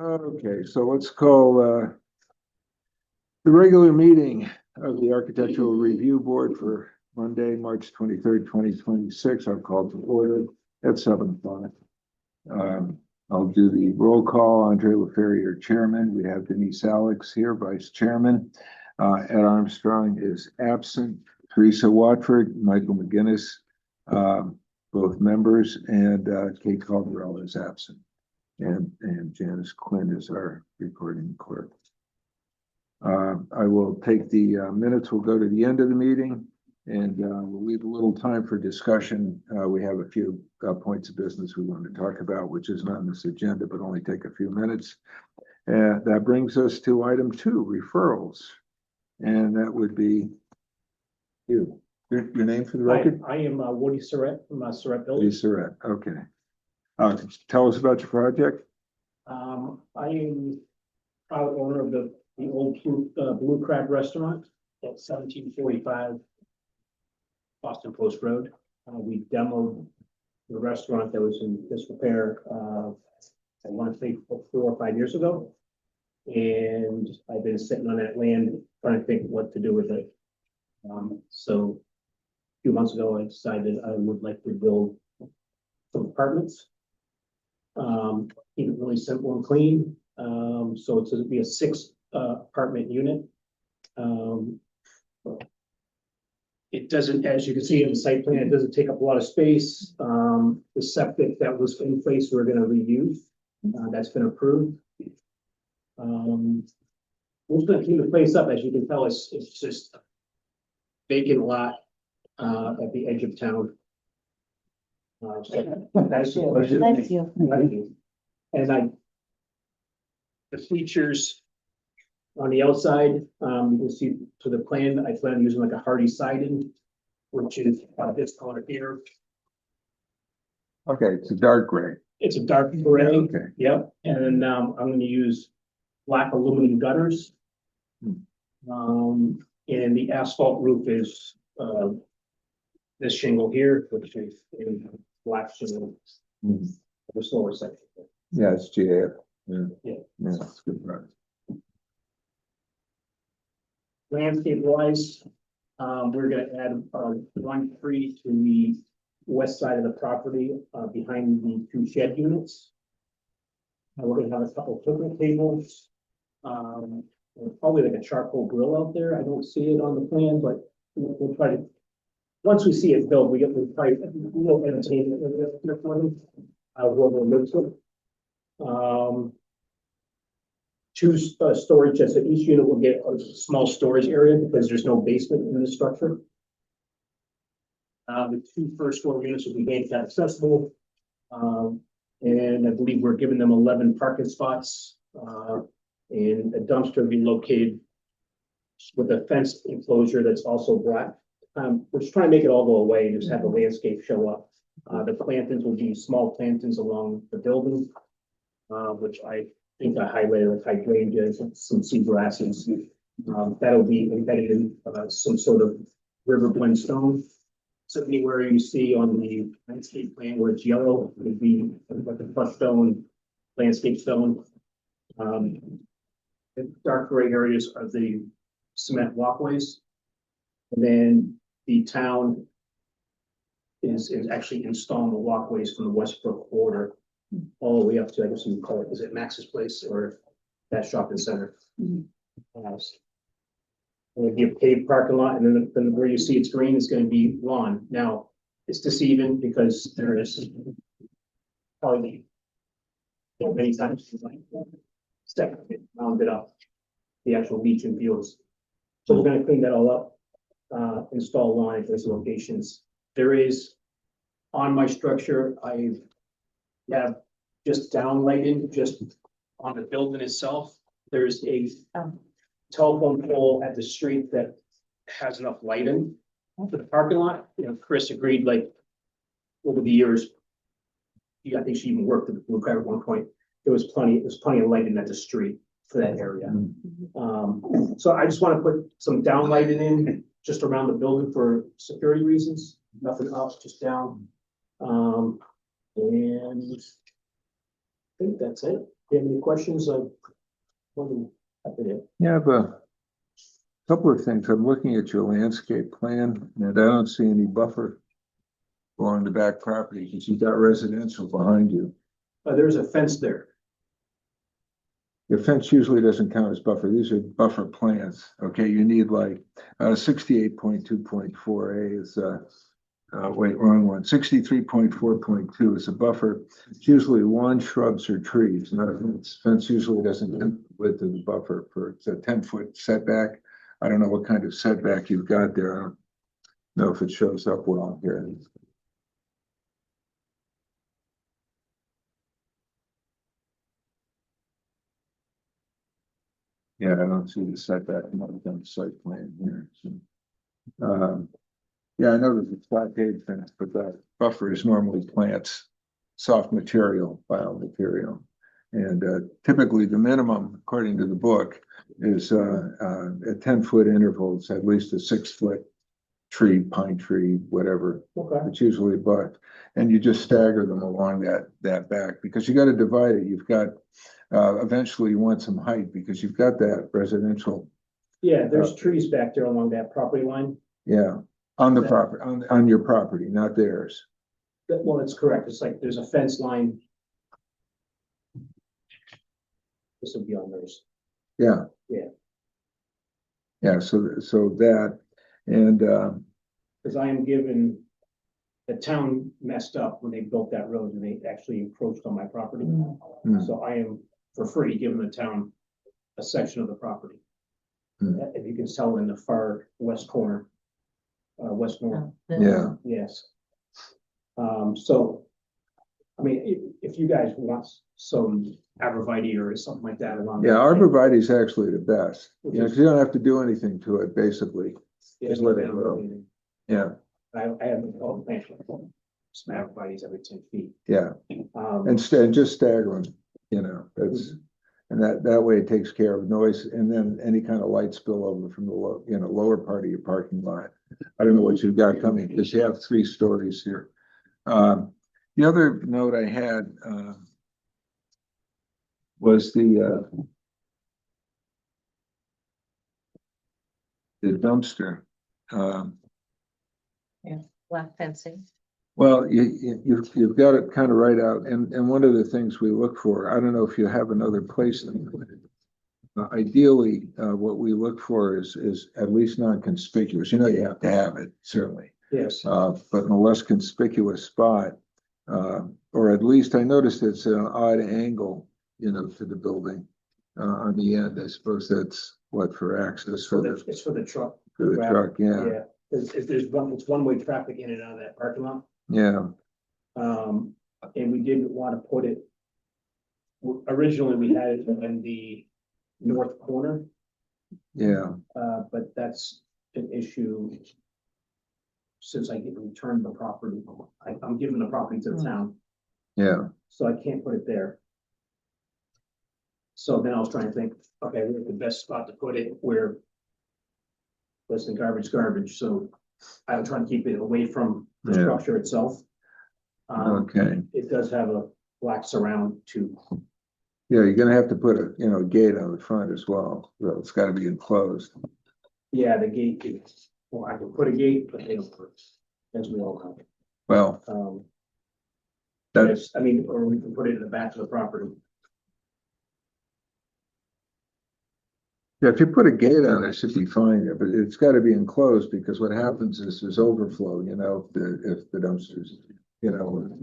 Okay, so let's call the regular meeting of the Architectural Review Board for Monday, March 23rd, 2026. I'll call to order at 7:00. I'll do the roll call. Andre LaFerriere, Chairman. We have Denise Alex here, Vice Chairman. Ed Armstrong is absent. Teresa Watford, Michael McGinnis, both members, and Kate Calderell is absent. And Janice Quinn is our recording clerk. I will take the minutes. We'll go to the end of the meeting, and we'll leave a little time for discussion. We have a few points of business we want to talk about, which is not on this agenda, but only take a few minutes. That brings us to item 2, referrals, and that would be you. Your name for the record? I am Woody Surratt from Surratt Woody Building. Surratt. Okay. Tell us about your project. I am proud owner of the old Blue Crab Restaurant at 1745 Boston Post Road. We demoed the restaurant that was in disrepair, I want to say 4 or 5 years ago. And I've been sitting on that land trying to think what to do with it. So a few months ago, I decided I would like to build some apartments. Keep it really simple and clean. So it's going to be a 6 apartment unit. It doesn't, as you can see in the site plan, it doesn't take up a lot of space. The septic that was in place, we're going to reuse. That's been approved. We're just going to clean the place up. As you can tell, it's just a vacant lot at the edge of town. Bless you. And the features on the outside, you can see to the plan, I plan on using like a hardy siding, which is this color here. Okay, it's a dark gray. It's a dark gray. Okay. Yep. And then I'm going to use black aluminum gutters. And the asphalt roof is this shingle here, which is in black shingle. The slower section. Yeah, it's GAF. Yeah. Yeah. Yeah, it's good product. Landscape wise, we're going to add 1 tree to the west side of the property behind the 2 shed units. We're going to have a couple picnic tables. Probably like a charcoal grill out there. I don't see it on the plan, but we'll try to. Once we see it built, we'll probably entertain it. Whoever lives with. 2 storage, so each unit will get a small storage area because there's no basement in the structure. The 2 first floor units will be handicap accessible. And I believe we're giving them 11 parking spots. And a dumpster will be located with a fence enclosure that's also black. We're just trying to make it all go away and just have the landscape show up. The plantings will be small plantings along the building, which I think I highlighted with hydrangeas and some sea grasses. That'll be embedded in some sort of river blend stone. So anywhere you see on the landscape plan where it's yellow, it would be like a crushed stone, landscape stone. The dark gray areas are the cement walkways. And then the town is actually installing the walkways from the Westbrook border all the way up to, I guess you would call it, is it Max's Place or that shopping center? It'll be a paved parking lot, and then where you see it's green is going to be lawn. Now, it's deceiving because there is probably many times step rounded up the actual beach and fields. So we're going to clean that all up, install lawn at those locations. There is on my structure, I have just downlighting just on the building itself. There's a telephone pole at the street that has enough lighting for the parking lot. You know, Chris agreed, like, over the years, I think she even worked at the Blue Crab at one point. There's plenty of lighting at the street for that area. So I just want to put some downlighting in just around the building for security reasons. Nothing up, just down. And I think that's it. you have any questions of? Yeah, I have a couple of things. I'm looking at your landscape plan and I don't see any buffer along the back property because you've got residential behind you. There's a fence there. Your fence usually doesn't count as buffer. These are buffer plants. Okay, you need like 68.2.4A is wait, wrong one. 63.4.2 is a buffer. It's usually lawn, shrubs, or trees. Not a fence. Fence usually doesn't count with the buffer for it's a 10-foot setback. I don't know what kind of setback you've got there. I don't know if it shows up well here. Yeah, I don't see the setback on the site plan here. So, yeah, I know there's a stockade fence, but that buffer is normally plants, soft material, biomaterial. And typically the minimum, according to the book, is at 10-foot intervals, at least a 6-foot tree, pine tree, whatever. Okay. It's usually a buck. And you just stagger them along that back because you got to divide it. You've got eventually you want some height because you've got that residential. Yeah, there's trees back there along that property line. Yeah, on the property, on your property, not theirs. Well, that's correct. It's like there's a fence line. This will be on theirs. Yeah. Yeah. Yeah, so that, and Because I am given, the town messed up when they built that road and they actually encroached on my property. Mm. So I am for free giving the town a section of the property. Mm. If you can tell in the far west corner, west north, yeah, yes. So, I mean, if you guys want some arborvitae or something like that along. yeah, arborvitae is actually the best, Which you know, is- because you don't have to do anything to it, basically. Yeah, just let it grow. Yeah, I have all the plants, some arborvitae every 10 feet. yeah, Um, and just stagger them, you know, that's, and that way it takes care of noise and then any kind of light spillover from the lower part of your parking lot. I don't know what you've got coming, because you have 3 stories here. The other note I had was the dumpster. Black fencing. Well, you've got it kind of right out, and one of the things we look for, I don't know if you have another place. Ideally, what we look for is at least non-conspicuous. You know, you have to have it, certainly. yes, But in a less conspicuous spot, or at least I noticed it's an odd angle, you know, to the building on the end. I suppose that's what for access for it's for the truck. the truck. Yeah, Yeah, it's one-way traffic in and out of that parking lot. yeah, And we didn't want to put it. Originally, we had it in the north corner, yeah. but that's an issue. Since I get returned the property, I'm giving the property to the town, Yeah, so I can't put it there. So then I was trying to think, okay, where's the best spot to put it where less than garbage, so I'm trying to keep it away from the Yeah. structure itself. okay. It does have a black surround too. Yeah, you're gonna have to put a gate on the front as well. So it's gotta be enclosed. Yeah, the gate is, well, I can put a gate, but they don't work, as we all know. Well, that's, Yes, I mean, or we can put it in the back of the property. yeah, if you put a gate on it, it should be fine, yeah, but it's gotta be enclosed because what happens is there's overflow, you know, if the dumpsters, you know,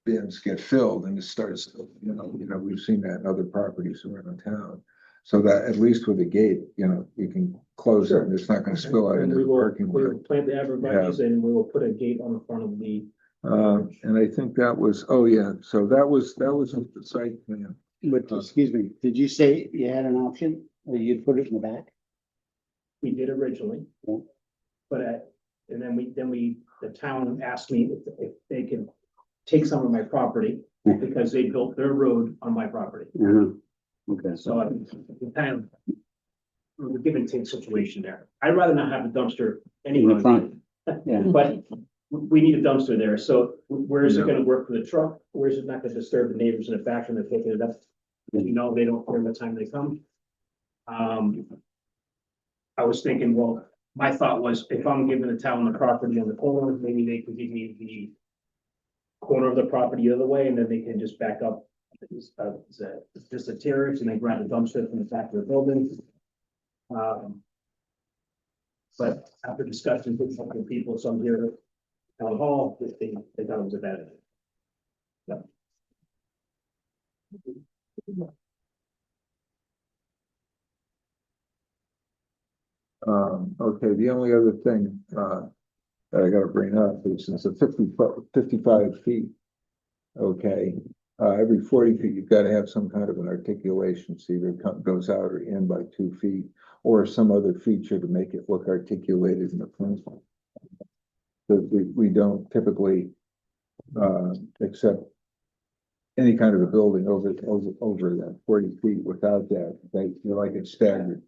bins get filled and it starts, you know, we've seen that in other properties around town. So that at least with a gate, you know, you can close it and it's not gonna spill out And into we the will, parking we lot. will plant the arborvitae's and we will put a gate on the front of the. And I think that was, oh yeah, so that was the site plan. But, excuse me, did you say you had an option, or you'd put it in the back? We did originally. Yeah. But, and then the town asked me if they can take some of my property because they built their road on my property. Okay. So I'm kind of, we're give and take situation there. I'd rather not have a dumpster In anywhere. the front, yeah. But we need a dumpster there. So where is it gonna work for the truck? Where is it not gonna disturb the neighbors in the back when they're picking it up? You know, they don't care what time they come. I was thinking, well, my thought was, if I'm giving the town the property on the corner, maybe they could give me the corner of the property the other way, and then they can just back up. Just a terrace, and they grab a dumpster from the back of the building. But after discussions with some people, some here at town hall, they thought it was a bad idea. Okay, the only other thing, that I gotta bring up is since the 55 feet. Okay, every 40 feet, you've got to have some kind of an articulation, so either goes out or in by 2 feet, or some other feature to make it look articulated in the front. But we don't typically, accept any kind of a building over that 40 feet without that, they like it staggered.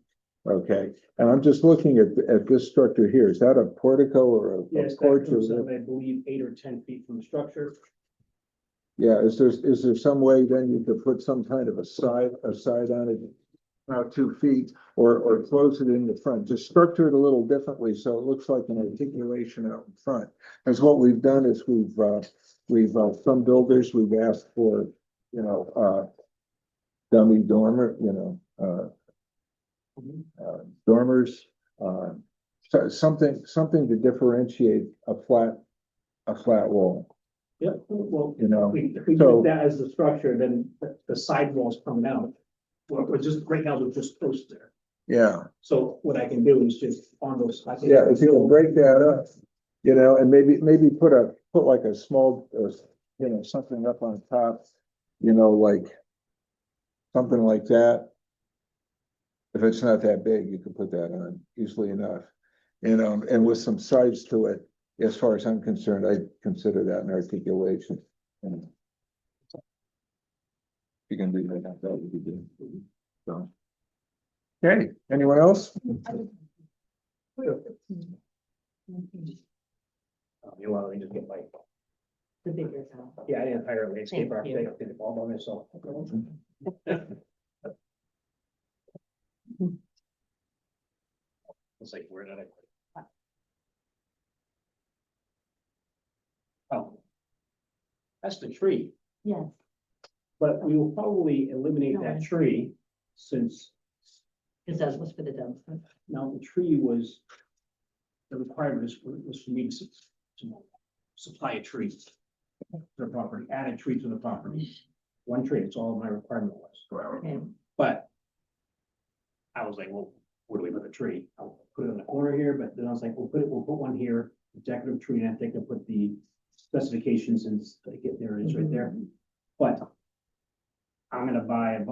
Okay, and I'm just looking at this structure here. Is that a portico or a Yes, porch? that comes up, I believe, 8 or 10 feet from the structure. Yeah, is there some way then you could put some kind of a side on it? About 2 feet or close it in the front, just structure it a little differently so it looks like an articulation out in front. As what we've done is we've some builders, we've asked for, dummy dormer, dormers, so something to differentiate a flat wall, Yeah, well, you if we so- use that as the structure, then the sidewalls coming out. Well, we're just, right now, they're just posts there. yeah. So what I can do is just on those. I think- Yeah, if you'll break that up, and maybe put like a small, something up on top, like something like that. If it's not that big, you can put that on easily enough, and with some sides to it. As far as I'm concerned, I consider that an articulation. And you can do that, that would be good. So. Okay, anyone else? You want to just get like, The bigger house. yeah, I didn't hire a landscape Thank you. architect, I did it all by myself. It's like, where did I put it? Oh. That's the tree, Yes, but we will probably eliminate that tree since because that was for the dumpster. now the tree was. The requirement was for me to supply a tree to the property, add a tree to the property. One tree, that's all my requirement was. Okay. But I was like, well, where do we put the tree? I'll put it in the corner here, but then I was like, we'll put one here, decorative tree, and I think I'll put the specifications and there it is right there. But I'm gonna buy a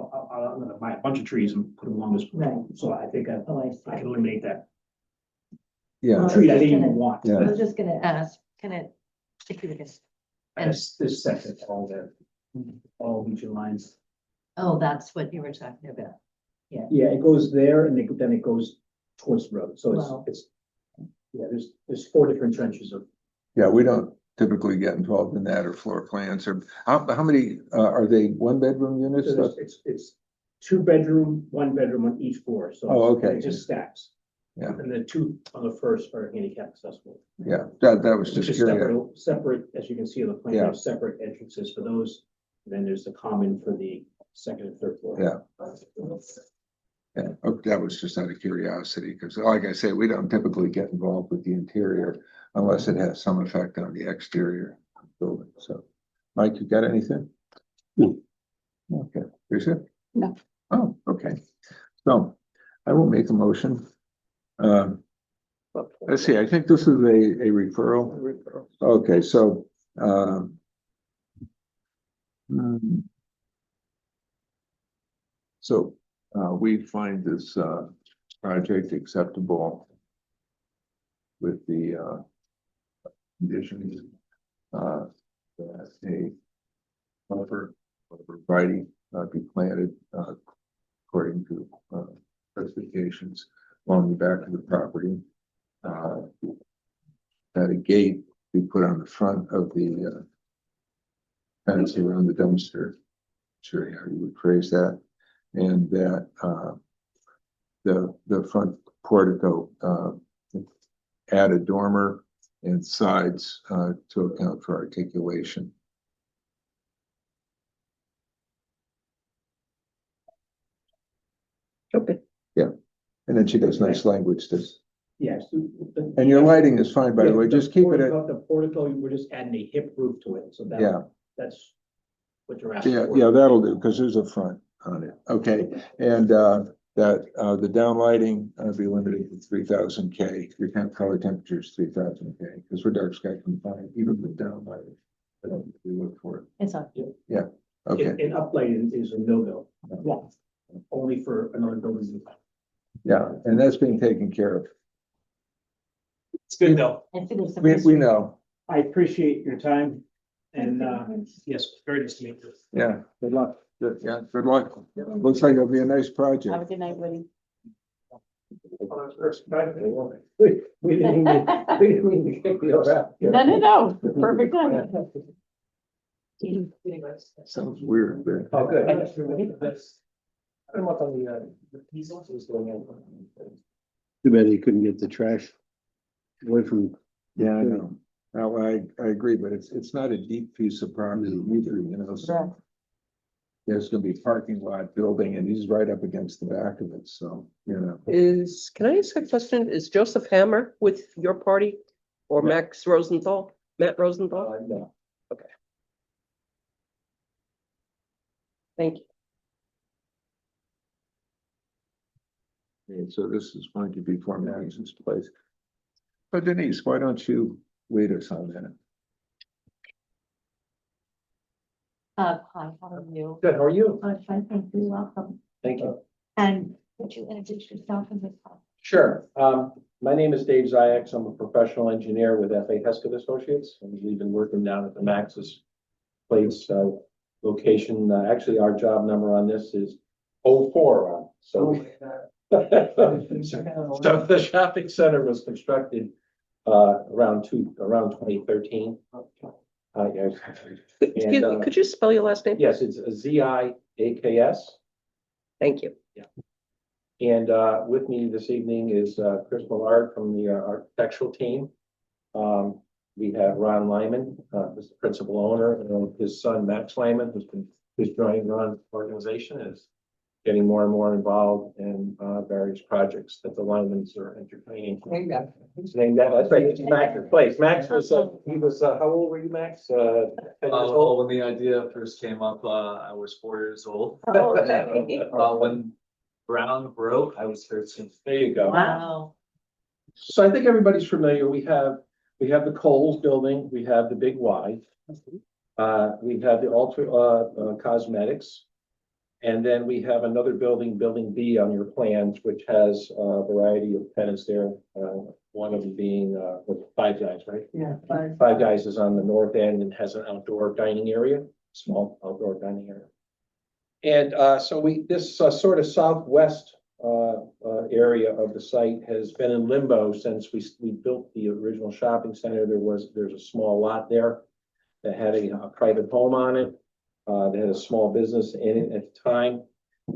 bunch of trees and put them along this. Right. So I think Oh, I I can see. eliminate that Yeah, tree I didn't even want. Yeah. I was just gonna ask, can it, if you could just, This section, all these lines. oh, that's what you were talking about. Yeah, it goes there and then it goes towards the road. So Wow. it's, yeah, there's 4 different trenches of. yeah, we don't typically get involved in that or floor plans or how many, are they 1-bedroom units? So it's 2-bedroom, 1-bedroom on each floor. So Oh, okay. it just stacks. Yeah. And the 2 on the first are handicap accessible. Yeah, that was Which just is curious. separate, as you can see on the plan, Yeah. there's separate entrances for those. And then there's the common for the 2nd and 3rd floor. Yeah. Yeah, that was just out of curiosity, because like I say, we don't typically get involved with the interior unless it has some effect on the exterior of the building. So, Mike, you got anything? No. Okay, Teresa? No. Oh, okay. So I will make a motion. Let's see, I think this is a referral. Okay, so, so, we find this, project acceptable with the, conditions, that a buffer, variety, be planted, according to, specifications along the back of the property. That a gate be put on the front of the fence around the dumpster. sure how you would phrase that. And that, the front portico, add a dormer and sides, to account for articulation. Okay. And then she does nice language to, Yes. and your lighting is fine, by the way, just keep it at, The portico, we're just adding a hip roof to it, so yeah. that's what you're asking Yeah, for. yeah, that'll do, because there's a front on it, okay, and, the down lighting, be limited to 3,000 K, your color temperature is 3,000 K, because we're dark sky confined, even with down lighting. We look for it, It's on. okay, And uplighting is a no-go. Only for another building. yeah, and that's being taken care of, It's good though. I think there's some we history. know, I appreciate your time and, yes, very nice to meet you. yeah, good luck, yeah, good luck, looks like it'll be a nice Have a project. good night, Woody. We didn't mean to kick you around. No, perfect time. Sounds weird, but. Oh, good. I don't know what the easel was going on. Too bad he couldn't get the trash away from. Yeah, I know. Well, I agree, but it's not a deep piece of property either, you know, so. There's gonna be parking lot building and he's right up against the back of it, so, you know. Can I ask a question? Is Joseph Hammer with your party or Max Rosenthal? Matt Rosenthal? No. Okay. Thank you. And so this is going to be for Max's place. But Denise, why don't you lead us on that? Hi, how are you? Good, how are you? I'm fine, thank you, welcome. Thank you. And would you introduce yourself and this? Sure. My name is Dave Ziyax. I'm a professional engineer with F.A. Heskett Associates, and we've been working down at the Max's place location. Actually, our job number on this is 04. So the shopping center was constructed around 2013. Yes. Excuse me, could you spell your last name? Yes, it's Ziaks. Thank you. And with me this evening is Chris Millard from the architectural team. We have Ron Lyman, who's the principal owner, and his son Max Lyman, who's joining Ron's organization, is getting more and more involved in various projects that the Lymans are entertaining. His name, that's right, it's Max's place. Max was, he was, how old were you, Max? 10 years Well, old? when the idea first came up, I was 4 years old. Oh, okay. When ground broke, I was 13. There you go. Wow. So I think everybody's familiar. We have the Coles building, we have the Big Y. We have the Ultra Cosmetics. And then we have another building, Building B on your plans, which has a variety of tenants there. One of them being Five Guys, right? Yeah. Five Guys is on the north end and has an outdoor dining area, small outdoor dining area. And so this sort of southwest area of the site has been in limbo since we built the original shopping center. There's a small lot there that had a private home on it. They had a small business in it at the time,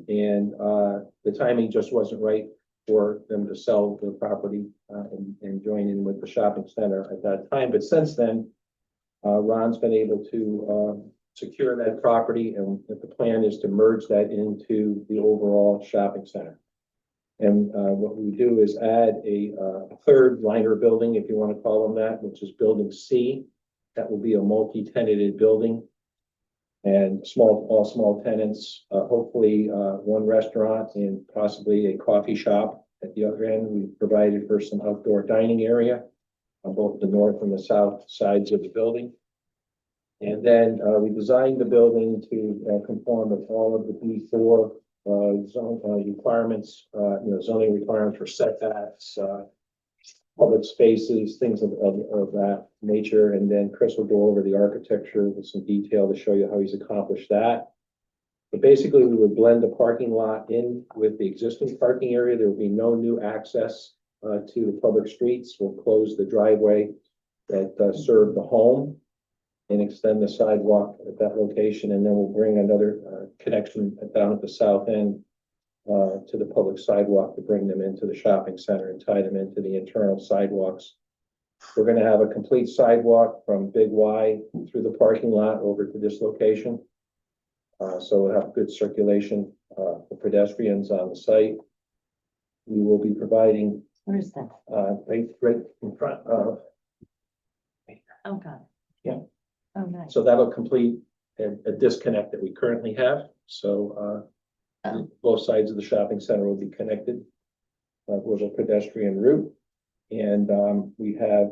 and the timing just wasn't right for them to sell the property and join in with the shopping center at that time. But since then, Ron's been able to secure that property, and the plan is to merge that into the overall shopping center. And what we do is add a third liner building, if you want to call them that, which is Building C. That will be a multi-tenanted building. And all small tenants, hopefully one restaurant and possibly a coffee shop at the other end. We provided for some outdoor dining area on both the north and the south sides of the building. And then we designed the building to conform with all of the B4 zone requirements, zoning requirements for setbacks, public spaces, things of that nature. And then Chris will go over the architecture with some detail to show you how he's accomplished that. But basically, we would blend the parking lot in with the existing parking area. There will be no new access to the public streets. We'll close the driveway that served the home. and extend the sidewalk at that location, and then we'll bring another connection down at the south end to the public sidewalk to bring them into the shopping center and tie them into the internal sidewalks. We're gonna have a complete sidewalk from Big Y through the parking lot over to this location. So we'll have good circulation for pedestrians on the site. We will be providing Where is that? right in front of, Oh, God. Yeah. Oh, nice. so that'll complete a disconnect that we currently have. So both sides of the shopping center will be connected with a pedestrian route. And we have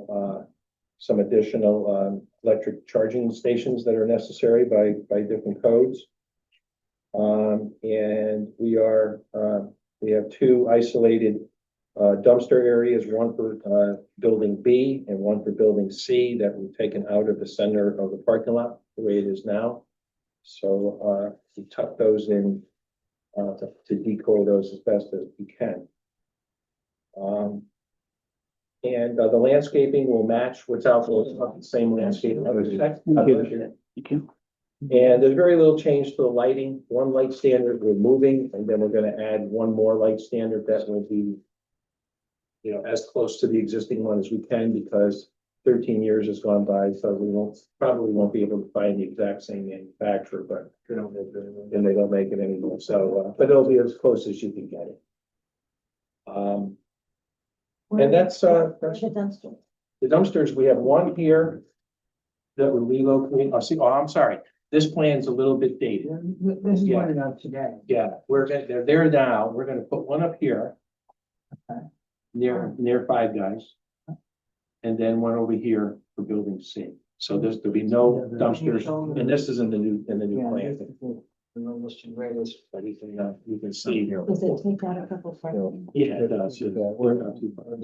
some additional electric charging stations that are necessary by different codes. And we have two isolated dumpster areas, one for building B and one for building C that we've taken out of the center of the parking lot the way it is now. So we tuck those in to decoy those as best as we can. And the landscaping will match what's out there, it's not the same landscape. You can. And there's very little change to the lighting. One light standard we're moving, and then we're gonna add one more light standard that will be, you know, as close to the existing one as we can, because 13 years has gone by, so we probably won't be able to find the exact same manufacturer, but they don't make it anymore. So, but it'll be as close as you can get it. And that's Where's the dumpster? the dumpsters. We have one here that we're relocating. I'm sorry. This plan's a little bit dated. This is Yeah. one out today. Yeah, they're there now. We're gonna put one up here. Okay. Near Five Guys. And then one over here for building C. So there'll be no dumpsters, and this is in the new Yeah, plan. this is the lowest and greatest. But you can see here. Does it take out a couple parking? Yeah, it does. Yeah. We're not too far.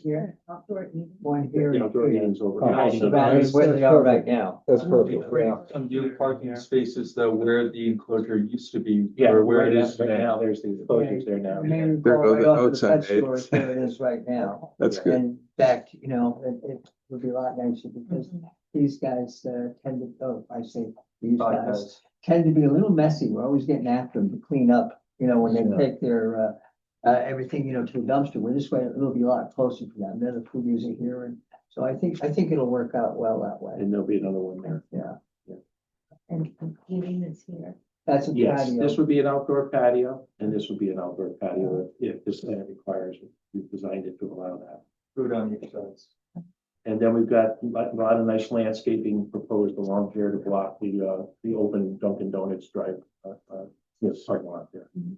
Here, Outdoor eating? one here. The outdoor meetings over. So that is where they are right now. That's perfect. Some new parking spaces though, where the enclosure used to be, Yeah, or where it right is now, right now. now, there's the enclosures there now. You may There recall go right the off of notes the I pet made. store, there it is right now. That's good. And in fact, you know, it would be a lot nicer because these guys tend to, these guys tend to be a little messy. We're always getting after them to clean up, you know, when they take their everything, you know, to the dumpster. Well, this way it'll be a lot closer to them. Then the food user here. And so I think it'll work out well that way. And there'll be another one there. Yeah, And heating is here. that's a Yes, patio. this would be an outdoor patio, and this would be an outdoor patio if this land requires it. We've designed it to allow that. Food on your sides. And then we've got a lot of nice landscaping proposed along here to block the open Dunkin' Donuts drive, parking lot there. Mhm.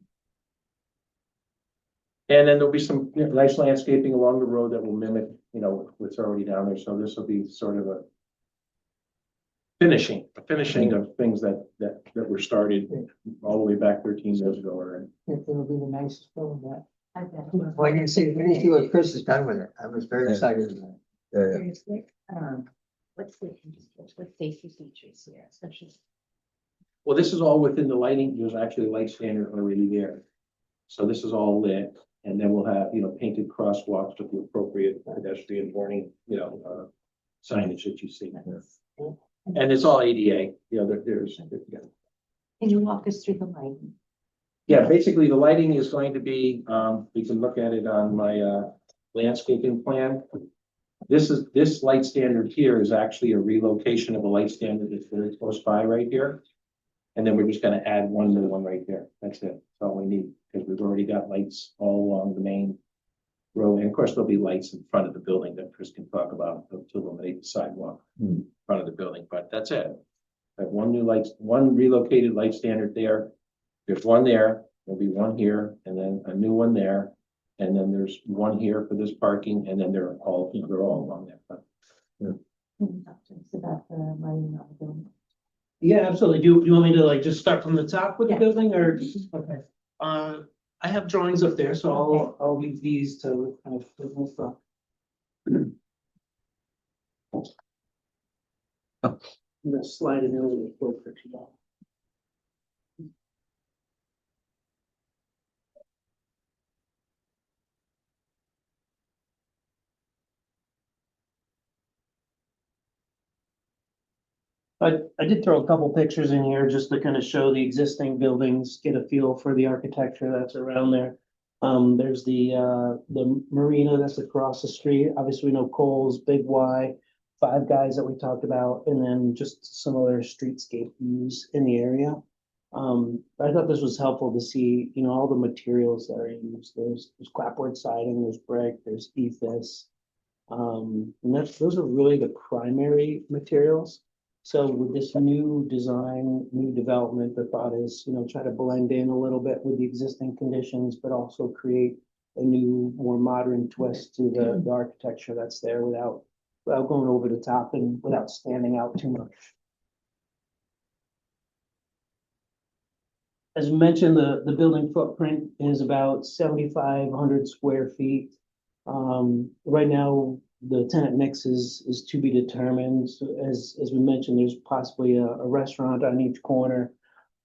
And then there'll be some nice landscaping along the road that will mimic, you know, what's already down there. So this will be sort of a finishing of things that were started all the way back 13 years ago already. It'll be the nicest building that. I bet. Well, you didn't see what Chris has done with it. I was very excited about it. Seriously, what's the safety features here, especially? Well, this is all within the lighting. There's actually a light standard already there. So this is all lit, and then we'll have, you know, painted crosswalks with the appropriate pedestrian warning, you know, signage that you see. And it's all ADA, you know, there's. Can you walk us through the lighting? Yeah, basically the lighting is going to be, you can look at it on my, landscaping plan. This light standard here is actually a relocation of a light standard that's very close by right here. And then we're just gonna add one new one right there. That's it. That's all we need, because we've already got lights all along the main road. And of course, there'll be lights in front of the building that Chris can talk about to illuminate the sidewalk in front of the building, but that's it. Have one new lights, one relocated light standard there. There's one there, there'll be one here, and then a new one there. And then there's one here for this parking, and then they're all along there. It's about the lighting of the building. Yeah, absolutely. Do you want me to like just start from the top with the Yeah. building or? Okay. I have drawings up there, so I'll leave these to kind of put my stuff. I'm gonna slide it over the full picture. I did throw a couple pictures in here just to kind of show the existing buildings, get a feel for the architecture that's around there. There's the marina that's across the street. Obviously, we know Kohl's, Big Y, Five Guys that we talked about, and then just some other streetscape views in the area. I thought this was helpful to see, you know, all the materials that are used. There's clapboard siding, there's brick, there's ephes. And those are really the primary materials. So with this new design, new development, the thought is, you know, try to blend in a little bit with the existing conditions, but also create a new, more modern twist to the architecture that's there without going over the top and without standing out too much. As mentioned, the building footprint is about 7,500 square feet. Right now, the tenant mix is to be determined. So as we mentioned, there's possibly a restaurant on each corner,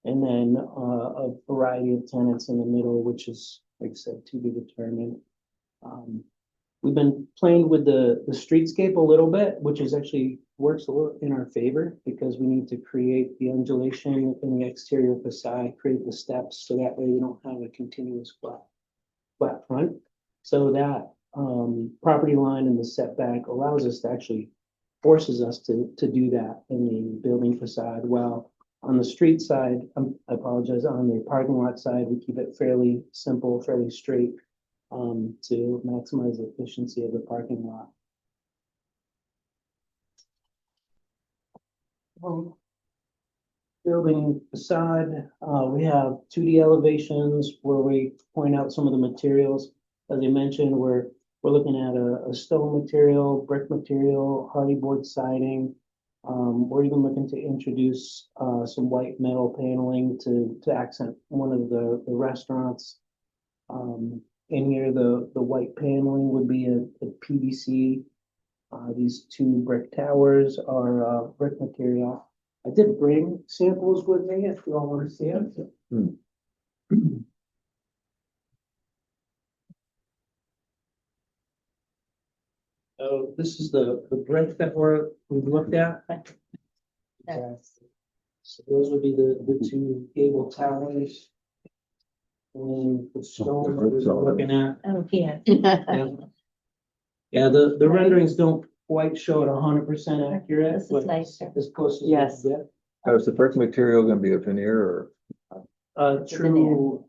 and then a variety of tenants in the middle, which is, like I said, to be determined. We've been playing with the streetscape a little bit, which is actually works a little in our favor because we need to create the undulation in the exterior facade, create the steps, so that way we don't have a continuous flat front. So that property line and the setback allows us to actually forces us to do that in the building facade. While on the street side, I apologize, on the parking lot side, we keep it fairly simple, fairly straight to maximize the efficiency of the parking lot. Building facade, we have 2D elevations where we point out some of the materials. As I mentioned, we're looking at a stone material, brick material, hardy board siding. We're even looking to introduce some white metal paneling to accent one of the restaurants. In here, the white paneling would be a PVC. These two brick towers are brick material. I did bring samples with me if you all want to see it. So this is the brick that we've looked at. So those would be the two gable towers. And the stone that we're looking at. Oh, yeah. Yeah, the renderings don't quite show it 100% accurate. This is but nicer. As close as. Yes. we can get. Now, is the brick material gonna be a veneer or True,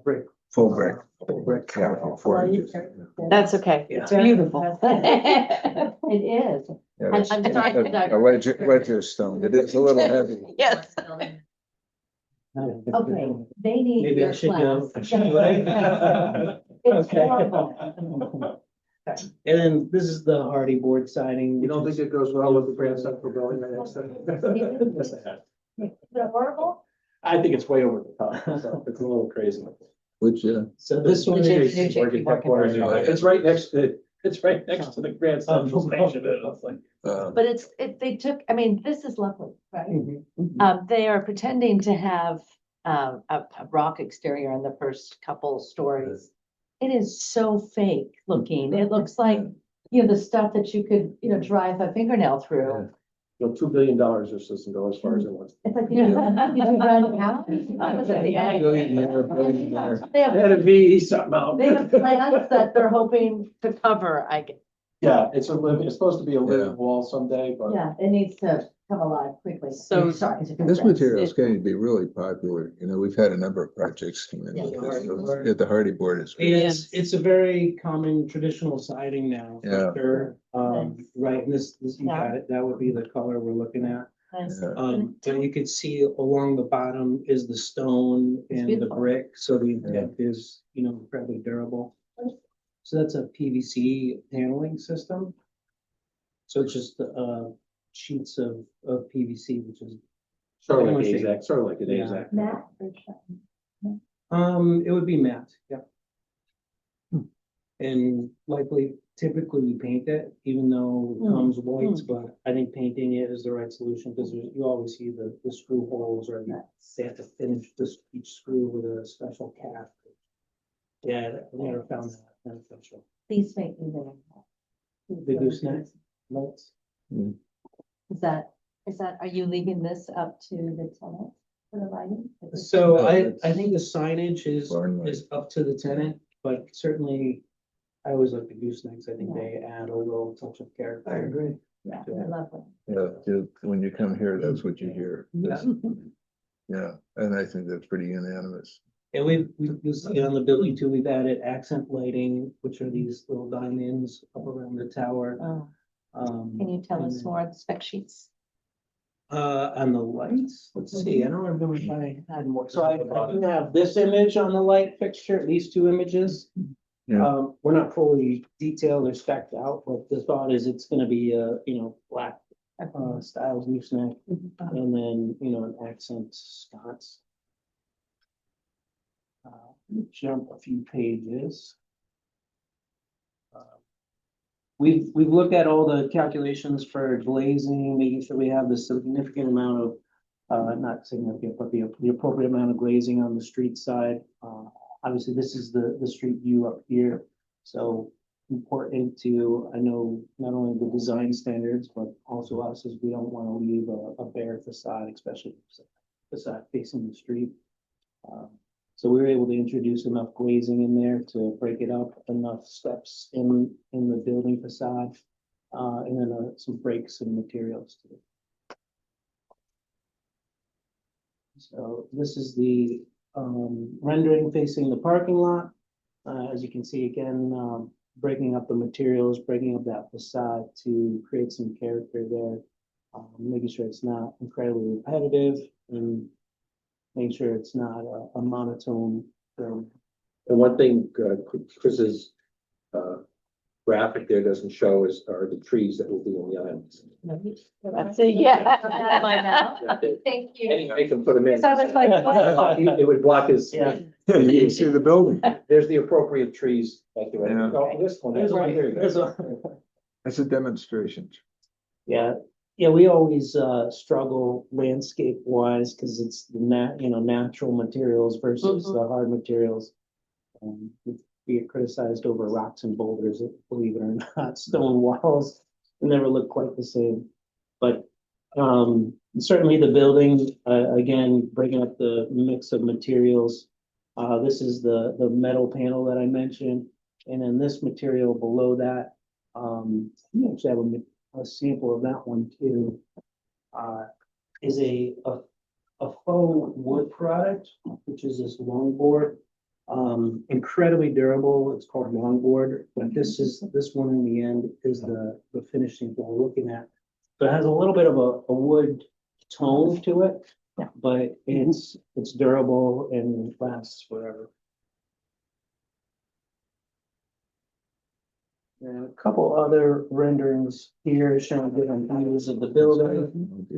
brick. full brick? Full brick. Yeah, 4 inches. That's okay. Yeah. It's beautiful. It is. Yeah, I'm it's- sorry. A wedge of stone. It is a little heavy. Yes. Okay, they need Maybe I your should go. class. It's Okay. horrible. And then this is the hardy board siding. You don't think it goes well with the Grand Central Building right next to it? Is it horrible? I think it's way over the top, so it's a little crazy. Which, So this one New is. JP Morgan Morgan. headquarters, it's right next to, it's right next to the Grand Central Station. It's like, But they took, I mean, this is lovely, right? Mhm. They are pretending to have a rock exterior in the first couple stories. It is so fake looking. It looks like, you know, the stuff that you could, you know, drive a fingernail through. you know, $2 billion just doesn't go as far as it wants. It's like, you run out. They They had have, a V something out. they have plans that they're hoping to cover, Yeah, it's supposed to be a living wall someday, but. yeah, it needs to come alive quickly. So- Sorry. this material is going to be really popular. You know, we've had a number of projects come in. Yeah. At the hardy board is. It's a very common traditional siding now. for Yeah. sure. Nice. Right, and this, you got it, that would be the color we're looking at. Nice. Yeah. So you can see along the bottom is the stone and the beautiful. brick, so the intent is, you know, incredibly durable. So that's a PVC paneling system. So it's just, sheets of PVC, which is, Sort of like AZAC, sort of like an Yeah. AZAC. Matt or Sean? it would be matte, yeah. And likely, typically we paint it, even though it comes white, but I think painting it is the right solution, because you always see the screw holes, or they have to finish each screw with a special cap. Yeah, I never found that beneficial. Please make me there. The gooseneck lights. Is that are you leaving this up to the tenant for the lighting? So No, I it's- think the signage Barn light. is up to the tenant, but certainly I always like the goosenecks. I think they add a little touch of character. I agree. Yeah, they're lovely. When you come here, that's what you hear. Yeah. Yeah, and I think that's pretty unanimous. And you see on the building too, we've added accent lighting, which are these little diamonds up around the tower. Oh, Um, can you tell and us then, more of the spec sheets? on the lights, let's see, I don't remember if I had more. So I do have this image on the light fixture, these two images. Yeah. We're not fully detailed or spec'd out, but the thought is it's gonna be a, black style gooseneck and then, an accent sconce. Jump a few pages. We've looked at all the calculations for glazing, making sure we have the significant amount of, not significant, but the appropriate amount of glazing on the street side. Obviously, this is the street view up here, so important to, I know, not only the design standards, but also us, as we don't want to leave a bare facade, especially facade facing the street. So we were able to introduce enough glazing in there to break it up, enough steps in the building facade, and then some breaks and materials to it. So this is the rendering facing the parking lot. As you can see, again, breaking up the materials, breaking up that facade to create some character there, making sure it's not incredibly repetitive and making sure it's not a monotone film. And one thing, Chris's, graphic there doesn't show are the trees that will be on the islands. That's it, yeah. My mouth. Thank you. Anyway, you can put them in. So I was like, what? It would block his. Yeah. Yeah, you can see the building. There's the appropriate trees. Like the Yeah. oh, this one. There's one. Here you go. There's one. That's a demonstration. Yeah, we always struggle landscape wise because it's the natural materials versus the hard materials. We get criticized over rocks and boulders, believe it or not, stone walls never look quite the same. But certainly the building, again, breaking up the mix of materials. This is the metal panel that I mentioned, and then this material below that. We actually have a sample of that one too. Is a faux wood product, which is this longboard. Incredibly durable. It's called longboard, but this one in the end is the finishing that we're looking at. So it has a little bit of a wood tone to it, but it's durable and lasts forever. And a couple other renderings here showing different views of the building.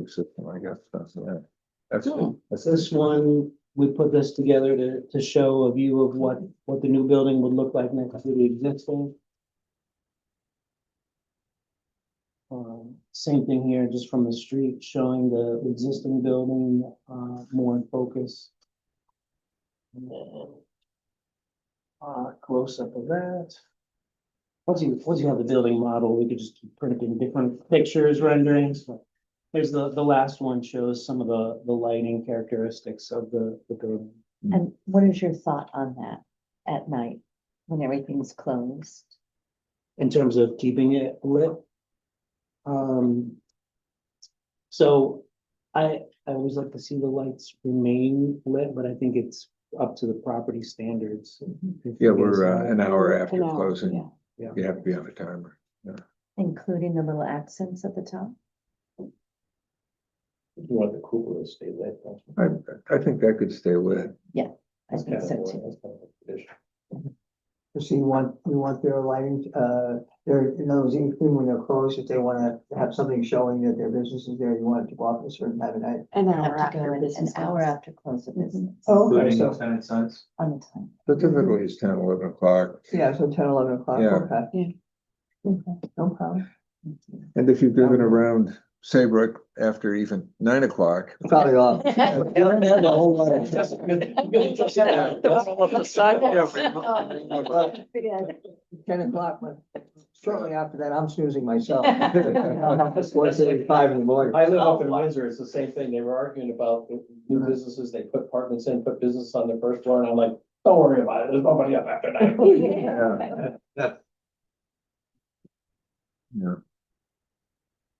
I got stuff, yeah. That's good. This one, we put this together to show a view of what the new building would look like next to the existing. Same thing here, just from the street, showing the existing building more in focus. And then close up of that. Once you have the building model, we could just keep printing different pictures, renderings. There's the last one shows some of the lighting characteristics of the building. And what is your thought on that at night when everything's closed? In terms of keeping it lit. So I always like to see the lights remain lit, but I think it's up to the property standards. Yeah, we're an hour after An hour, closing. yeah. You have to be on a timer. Including the little accents at the top? You want the cupola to stay lit. don't you? I think that could stay lit. I That's think kind so of too. that's kind of a tradition. So you want their lighting, in other words, even when they're closed, if they wanna have something showing that their business is there, you want it to go off at a certain time of night. An hour after an hour after close of business Oh, okay, Including so, tenant signs. on the time. So typically it's 10, 11 o'clock. yeah, so 10, 11 o'clock, Yeah. okay, no problem. And if you've driven around Saybrook after even 9 o'clock. Probably off. A whole lot of- 10 o'clock, man. Shortly after that, I'm snoozing myself. 1:35 in the morning. I live up in Windsor, it's the same thing, they were arguing about the new businesses, they put apartments in, put business on the first floor, and I'm like, don't worry about it, there's nobody up after that. Yeah.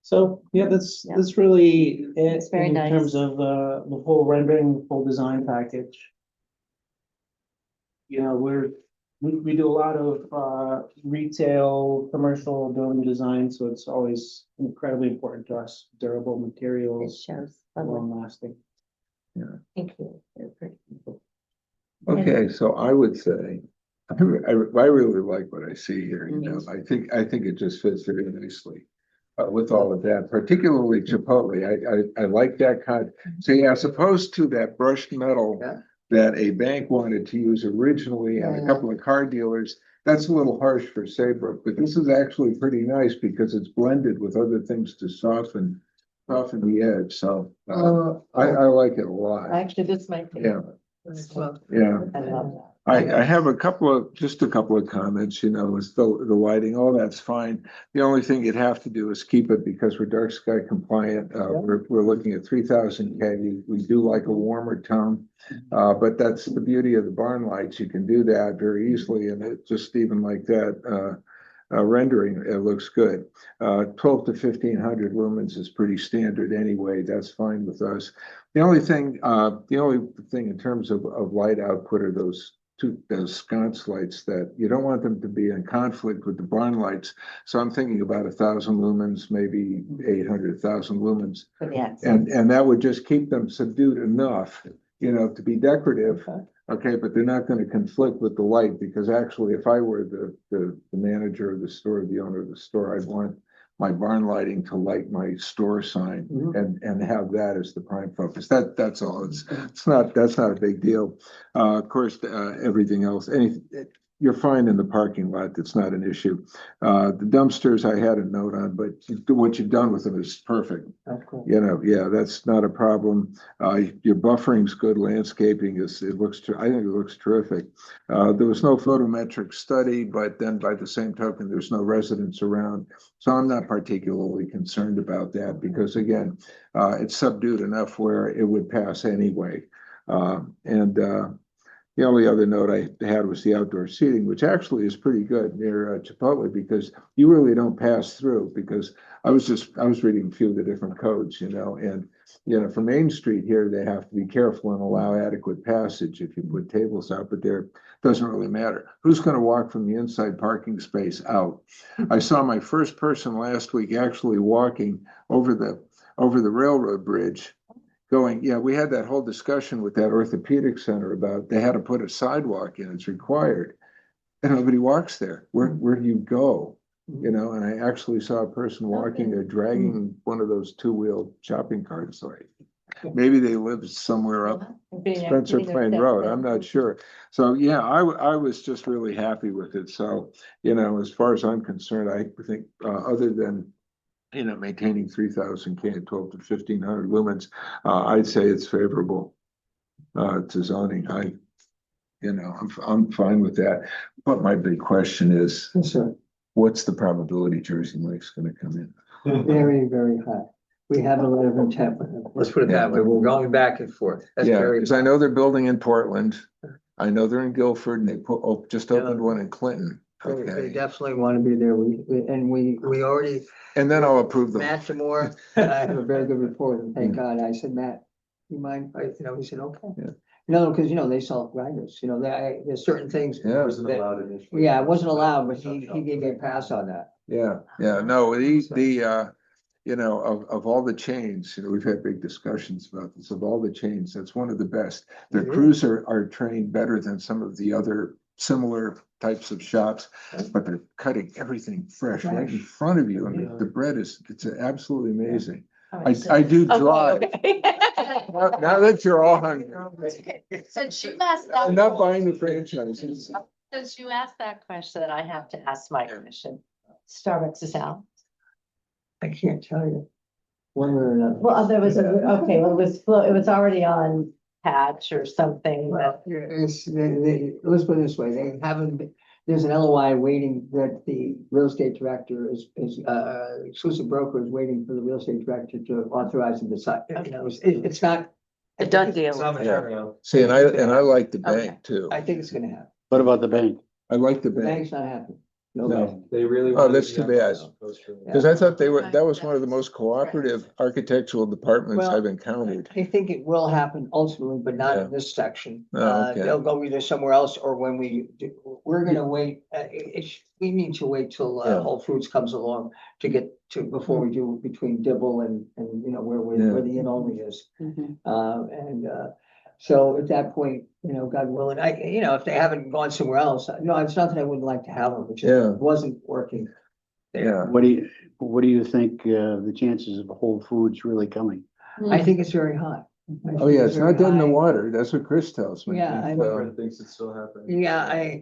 So, yeah, Yeah. that's really it It's very in nice. terms of, the full rendering, full design package. You know, we do a lot of, retail, commercial building design, so it's always incredibly important to us, durable It materials, shows. long lasting. Thank you. They're pretty. Okay, so I would say, I really like what I see here, you know, I think it just fits very nicely. With all of that, particularly Chipotle, I like that kind, see, as opposed to that brushed metal. Yeah. That a bank wanted to use originally and a couple of car dealers, that's a little harsh for Saybrook, but this is actually pretty nice because it's blended with other things to soften the edge, so. I like it a lot, Actually, this might be. yeah, Well, yeah. I love that. I have just a couple of comments, you know, is the lighting, all that's fine. The only thing you'd have to do is keep it because we're dark sky compliant. We're looking at 3000 K. We do like a warmer tone. But that's the beauty of the barn lights. You can do that very easily and it just even like that, rendering, it looks good. 12 to 1500 lumens is pretty standard anyway. That's fine with us. The only thing in terms of light output are those sconce lights that you don't want them to be in conflict with the barn lights. So I'm thinking about 1000 lumens, maybe 800,000 lumens. For the accent. And that would just keep them subdued enough, you know, to be decorative. Okay, but they're not going to conflict with the light because actually if I were the manager of the store, the owner of the store, I'd want my barn lighting to light my store sign and have that as the prime focus. That's all. That's not a big deal. Of course, everything else, you're fine in the parking lot. That's not an issue. The dumpsters I had a note on, but what you've done with them is perfect. That's cool. You know, yeah, that's not a problem. Your buffering's good, landscaping I think it looks terrific. There was no photometric study, but then by the same token, there's no residents around. So I'm not particularly concerned about that because again, it's subdued enough where it would pass anyway. The only other note I had was the outdoor seating, which actually is pretty good near Chipotle because you really don't pass through because I was reading a few of the different codes, you know, and, you know, for Main Street here, they have to be careful and allow adequate passage if you put tables out, but there doesn't really matter. Who's going to walk from the inside parking space out? I saw my first person last week actually walking over the railroad bridge. Going, yeah, we had that whole discussion with that orthopedic center about they had to put a sidewalk in, it's required. And nobody walks there. Where do you go? You know, and I actually saw a person walking there dragging one of those two-wheeled shopping carts. Like maybe they lived somewhere up Spencer Plain Road. I'm not sure. So yeah, I was just really happy with it. So, you know, as far as I'm concerned, I think other than you know, maintaining 3000 K and 12 to 1500 lumens, I'd say it's favorable to zoning. I'm fine with that. But my big question is, what's the probability Jersey Mike's going to come in? Very, very high. We have a letter of intent with them. Let's put it that way. We're going back and forth. That's Yeah, very. because I know they're building in Portland. I know they're in Guilford and they just opened one in Clinton. They Okay. definitely want to be there. We already. And then I'll approve them. Matt Zamora, and I have a very good report, and thank God. I said, Matt, you mind? He said, okay. Yeah. No, because, they sell grinders, there's certain things. Yeah. Wasn't allowed initially. Yeah, it wasn't allowed, but he gave me a pass on that. Yeah, no, you know, of all the chains, we've had big discussions about this, of all the chains, that's one of the best. Their crews are trained better than some of the other similar types of shops, but they're cutting everything fresh right in front of you. And the bread it's absolutely amazing. I do drive. Now that you're all hungry. Since you asked I'm not buying the franchises. Since you asked that question, I have to ask my question. Starbucks is out. I can't tell you. One way or another. Well, there was okay, well, it was already on patch or something, but Let's put it this way, they haven't there's an LOI waiting that the real estate director exclusive broker is waiting for the real estate director to authorize and decide, you know, it's not. A done deal. It's not material. See, and I like the Okay. bank too. I think it's gonna happen. What about the bank? I like the The bank, bank's not happening. No. No. They really. Oh, wanted that's to too be on bad. the coast for- because I thought Okay. that was one of the most cooperative architectural departments Well, I've encountered. I think it will happen ultimately, but not Yeah. in this section. Oh, okay. They'll go either somewhere else or when we're gonna wait, we need to wait till Yeah. Whole Foods comes along to get to, before we do between Dibble and, you know, where the inn only is. Mhm. So at that point, you know, God willing, you know, if they haven't gone somewhere else, no, it's not that I wouldn't like to have them, which Yeah. wasn't working. Yeah, What do you think, the chances of Whole Foods really coming? I think it's very high. I oh think yeah, it's very not dead in the high. water, that's what Chris tells me. Yeah, I So, Everyone thinks it's still happening. Yeah,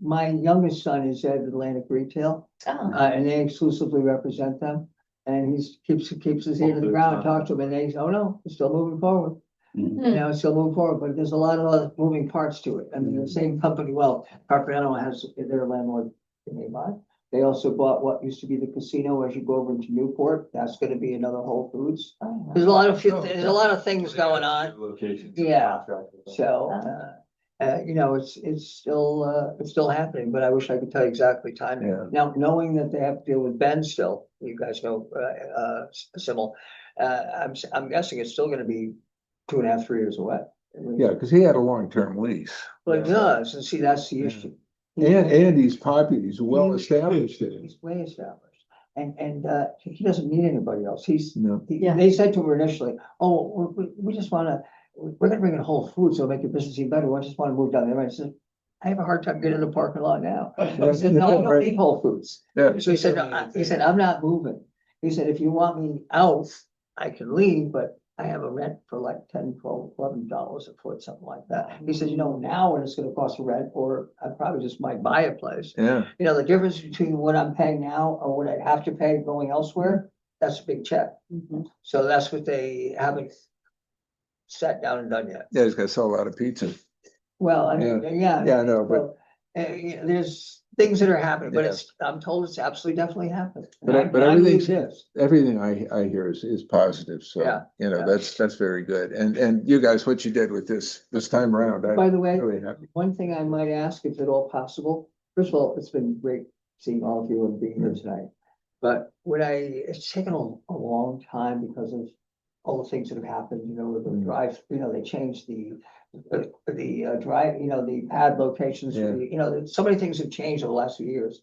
my youngest son is at Atlantic Retail, Oh, and they exclusively represent them. And keeps his ear to the ground and talks to them, and they say, oh no, it's still moving forward. Mhm. You know, it's still moving forward, but there's a lot of other moving parts to it. I mean, the same company, well, Carpano has their landlord in nearby. They also bought what used to be the casino as you go over into Newport. That's gonna be another Whole Foods. oh, There's a lot of things going on. Locations. Yeah. Contract with them. So, you know, it's still happening, but I wish I could tell you exactly timing. Yeah. Now, knowing that they have to deal with Ben still, you guys know, Simmel, I'm guessing it's still gonna be 2.5, 3 years away. yeah, because he had a long-term lease. But it does, and see, that's the issue. And he's popular, he's well established in it. He's way established, and he doesn't need anybody else. No. Yeah. They said to him initially, oh, we just wanna, we're gonna bring in Whole Foods, so make your business even better. We just wanna move down there. I said, I have a hard time getting in the parking lot now. He said, no, I don't need Whole Foods. Yeah, So he said, I'm not moving. He said, if you want me out, I can leave, but I have a rent for like $10, $12, $11 a foot, something like that. He said, you know, now what it's gonna cost to rent, or I probably just might buy a place. yeah, You know, the difference between what I'm paying now or what I'd have to pay going elsewhere, that's a big check. mhm. So that's what they haven't sat down and done yet. yeah, he's gonna sell a lot of pizza. Well, I mean, yeah. Yeah, I know, but- so, you know, there's things that are happening, but Yeah. I'm told it's absolutely definitely happening. But And but I believe everything's, this. everything I hear is positive, so, Yeah, you know, yeah. that's very good. And you guys, what you did with this time around, By I'm the way, really happy. one thing I might ask, if at all possible, first of all, it's been great seeing all of you and being here tonight. But it's taken a long time because of all the things that have happened, you know, with the drive, you know, they changed the drive, you know, the pad locations, Yeah. you know, so many things have changed over the last few years.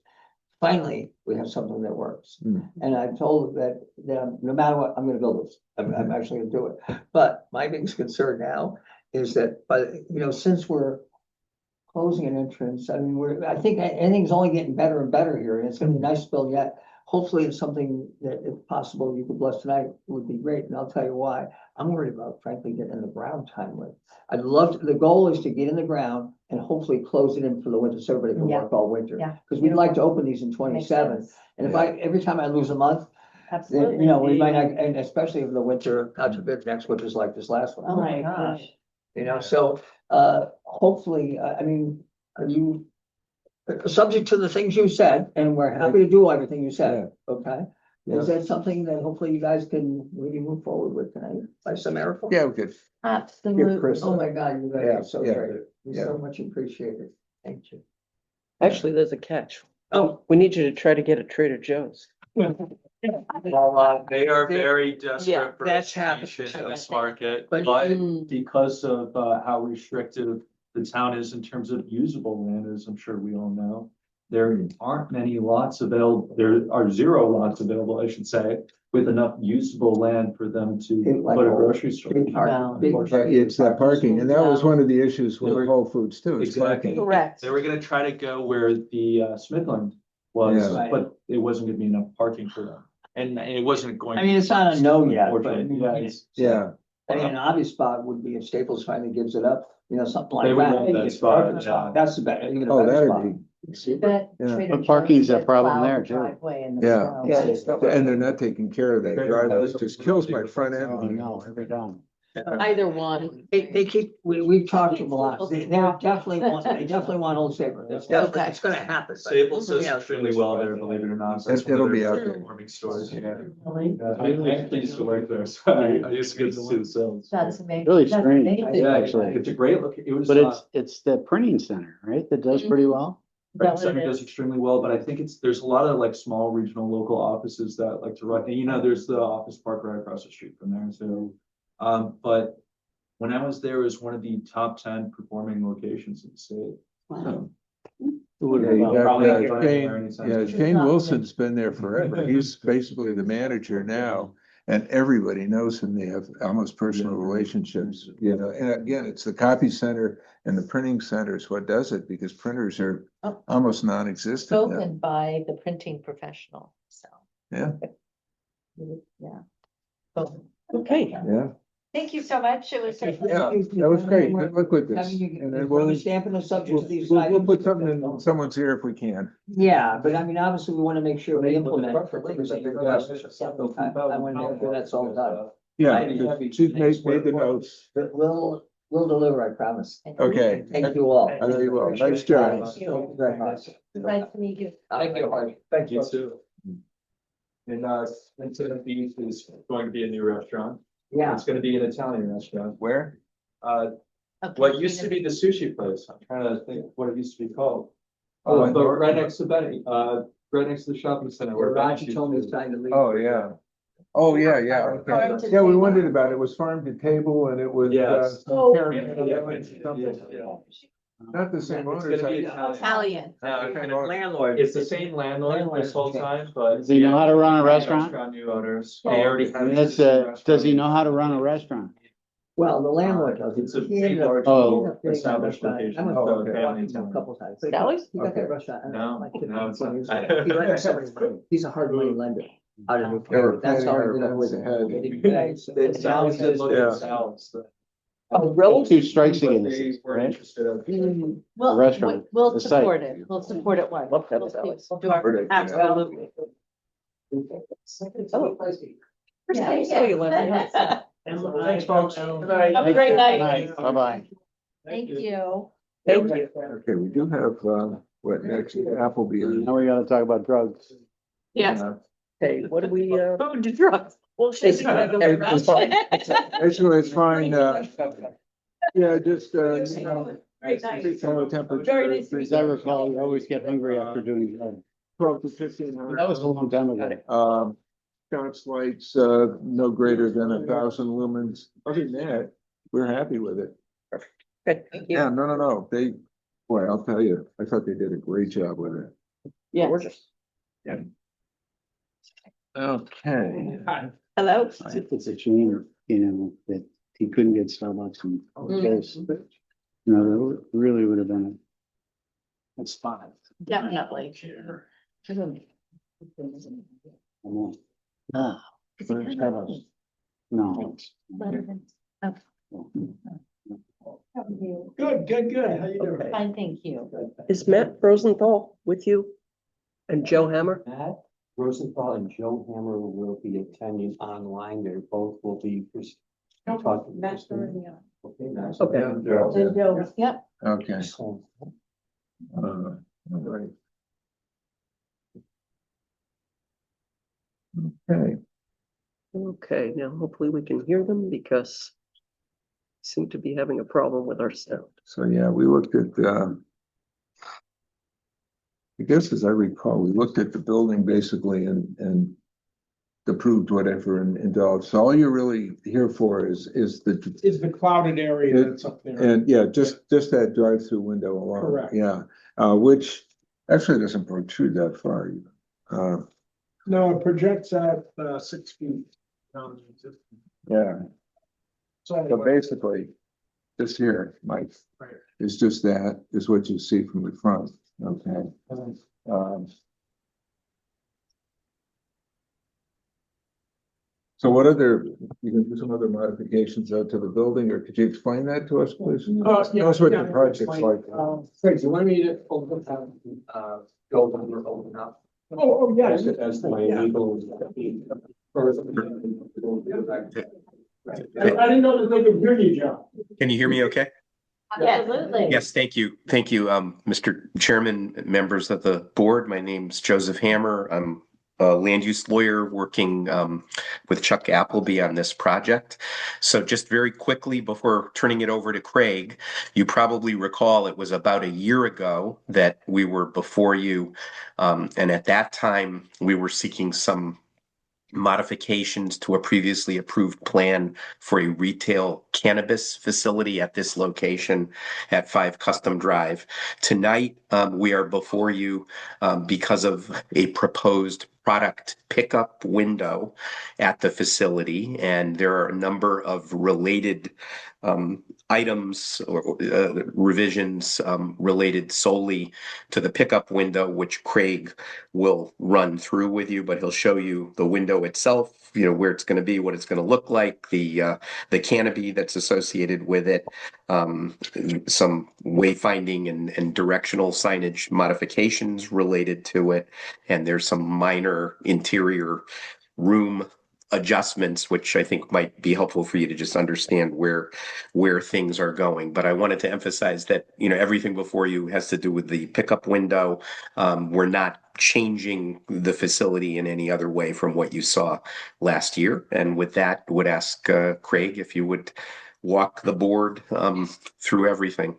Finally, we have something that works. Mm. And I'm told that no matter what, I'm gonna build this. I'm actually gonna do it. But my biggest concern now is that, since we're closing an entrance, I mean, I think anything's only getting better and better here, and it's gonna be nice to build yet. Hopefully it's something that, if possible, you could bless tonight, would be great, and I'll tell you why. I'm worried about frankly getting in the ground timely. The goal is to get in the ground and hopefully close it in for the winter, so everybody can Yeah. work all winter. Yeah. Because we'd like to open these in Makes 27, sense. and if every time I lose a month, then, Absolutely. you know, we might not, and especially if the winter, God forbid, next winter's like this last one. Oh my gosh. You know, so, hopefully, I mean, are you, subject to the things you said, and we're happy to do everything you said, okay? Is that something that hopefully you guys can really move forward with tonight by some miracle? Yeah, we could. Absolutely. Chris- Oh my God, you guys Yeah, are so yeah, great. We yeah. so much appreciate it. Thank you. Actually, there's a catch. Oh, We need you to try to get a Trader Joe's. Well, they are very Yeah, desperate for that's happened expansion in too. this market, But- but Mm. because of how restrictive the town is in terms of usable land, as I'm sure we all know. There aren't many lots available, there are 0 lots available, I should say, with enough usable land for them to Big, like, put a grocery store. big parking, Wow. big. It's that parking, and that was Wow. one of the issues with They were- Whole Foods too, is Exactly. parking. Correct. They were gonna try to go where the Smithland was, Yeah. but it wasn't gonna be enough parking for them. And it wasn't going. I mean, it's not a no yet, but I Unfortunately, mean, yeah, it's- Yeah, I mean, an obvious spot would be if Staples finally gives it up, you know, something like They would that. want that spot, yeah. That's the better, even a oh, better that'd spot. be, Bet Yeah. Trader But parking's Joe's a would problem plow there, the too. driveway in the Yeah. snow. and they're not taking care of that driveway, it just kills my front Oh, end. no, every time. Either one. They keep, we've talked to them a lot. They definitely want Old Saybrook. Okay. It's gonna happen. Staples does Yeah. extremely well there, believe it or not. It'll be out there. Performing stores. Yeah. I used to work there, so I used to get to see the sales. That's amazing. Really That's strange. amazing. Yeah, Actually. it's a great look. It was. But it's the printing center, right? That does pretty well. Brand Is that what Center it does is? extremely well, but I think there's a lot of like small regional local offices that like to run, and you know, there's the office park right across the street from there, so. But when I was there, it was one of the top 10 performing locations in the state. Wow. Yeah, you got, Probably not going Shane, anywhere anytime yeah, soon. Shane Wilson's been there forever. He's basically the manager now. And everybody knows him. They have almost personal relationships, you know, and again, it's the copy center and the printing center is what does it because printers are Oh. almost non-existent now. Spoken by the printing professional, so. Yeah. Yeah. So, Okay. Yeah, thank you so much. It was. yeah, that was great. Good luck with this. Having you, And then we'll, stamping the subject we'll, to these. we'll put something in someone's ear if we can. Yeah, but I mean, obviously, we want to make sure we implement. I want to make sure that's all done. Yeah, she's made the notes. But we'll deliver, I promise. Okay. Thank you all. I know you will. Nice job. Thank you very much. Nice to meet you. Thank you, Harvey. Thank you too. And, Incident Beef is going to be a new restaurant. Yeah. It's gonna be an Italian restaurant. Where? What used to be the sushi place, I'm trying to think what it used to be called. Oh, But right next to Benny, right next to the shopping center. where Benny's Roger told me it's time to leave. Oh, yeah. Oh, yeah, yeah. Okay. Farm to Yeah, we table. wondered about it. It was farm to table and it was. Yes. some Oh. carrot- Yeah. Not the same It's owners. gonna be I- Italian. Landlord. It's the same landlord this whole time, but. Does he know how to run a restaurant? New owners. They already have. That's does he know how to run a restaurant? Well, the landlord does. It's a He ended big, up- large, he ended up getting that established restaurant. location. I went Oh, to okay. talk to him a couple times. Sally's? He got that Okay. restaurant. I don't No, know, like no, it's 20 years not. ago. He lent somebody money. He's a hard money lender. Out of New They were York. That's how planning he ended up with our it. events They sounded look Yeah. at salads. Two strikes But against they us, weren't right? interested in. We'll, restaurant, we'll the site. support it. We'll support it once. Love to have We'll salads. we'll do our. Absolutely. Oh. First time I saw you last night. Thanks, folks. Have a great night. Bye-bye. Thank you. Thank you. Okay, we do have, what next? Applebee's. Now we gotta talk about drugs. Yes. Uh, Okay, what do we, food to drugs? Well, she's. It's fine. Actually, it's fine, yeah, just, you know, Great night. follow temperature. Very nice to meet As I recall, you always get hungry after doing drugs. 12 to 15. That was a long time ago. Sconce lights, no greater than 1,000 lumens. Other than that, we're happy with it. Good, thank you. Yeah, no, they, boy, I'll tell you, I thought they did a great job with it. Yeah. Gorgeous. Okay. Hello? I think it's a shame, you know, that he couldn't get Starbucks and. Mm. You know, that really would have been a spot. Definitely. Ah, Starbucks. No. Good. How you doing? Fine, thank you. Is Matt Rosenthal with you? And Joe Hammer? Matt Rosenthal and Joe Hammer will be attending online. They both will be. Talking. Okay. And Joe, yep. Okay. All right. Okay, Okay, now hopefully we can hear them because we seem to be having a problem with our sound. so yeah, we looked at, I guess as I recall, we looked at the building basically and approved whatever and indulged. So all you're really here for is Is the clouded area that's up there. and yeah, just that drive-through window alone. Correct. Yeah, which actually doesn't protrude that far even. No, it projects at 6 feet. Yeah, so basically, this here, Mike, Right. is just that, is what you see from the front, okay? So what other, you can do some other modifications out to the building, or could you explain that to us, please? Tell us what the project's like. Great, you want me to open up? Oh, yeah. As the way Yeah. legal. I didn't know that they could hear you, Joe. Can you hear me okay? Absolutely. Yes, thank you. Thank you, Mr. Chairman, members of the board. My name's Joseph Hammer. I'm a land use lawyer working with Chuck Appleby on this project. So just very quickly before turning it over to Craig, you probably recall it was about a year ago that we were before you. And at that time, we were seeking some modifications to a previously approved plan for a retail cannabis facility at this location at 5 Custom Drive. Tonight, we are before you because of a proposed product pickup window at the facility, and there are a number of related items or revisions related solely to the pickup window, which Craig will run through with you, but he'll show you the window itself, you know, where it's going to be, what it's going to look like, the canopy that's associated with it, some wayfinding and directional signage modifications related to it, and there's some minor interior room adjustments, which I think might be helpful for you to just understand where things are going. But I wanted to emphasize that, you know, everything before you has to do with the pickup window. We're not changing the facility in any other way from what you saw last year. And with that, would ask Craig if you would walk the board through everything.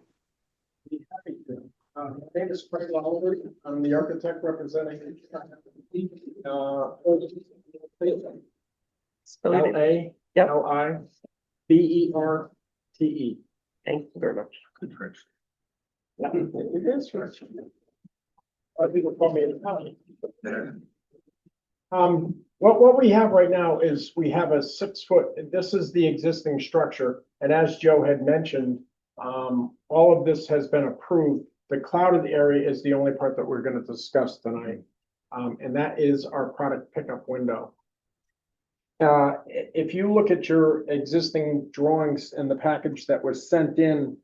My name is Craig Lawler. I'm the architect representing LALIBERTE. Thank you very much. Good French. Yeah, it is French. People call me Italian. What we have right now is we have a 6-foot, this is the existing structure. And as Joe had mentioned, all of this has been approved. The clouded area is the only part that we're going to discuss tonight. And that is our product pickup window. If you look at your existing drawings in the package that was sent in,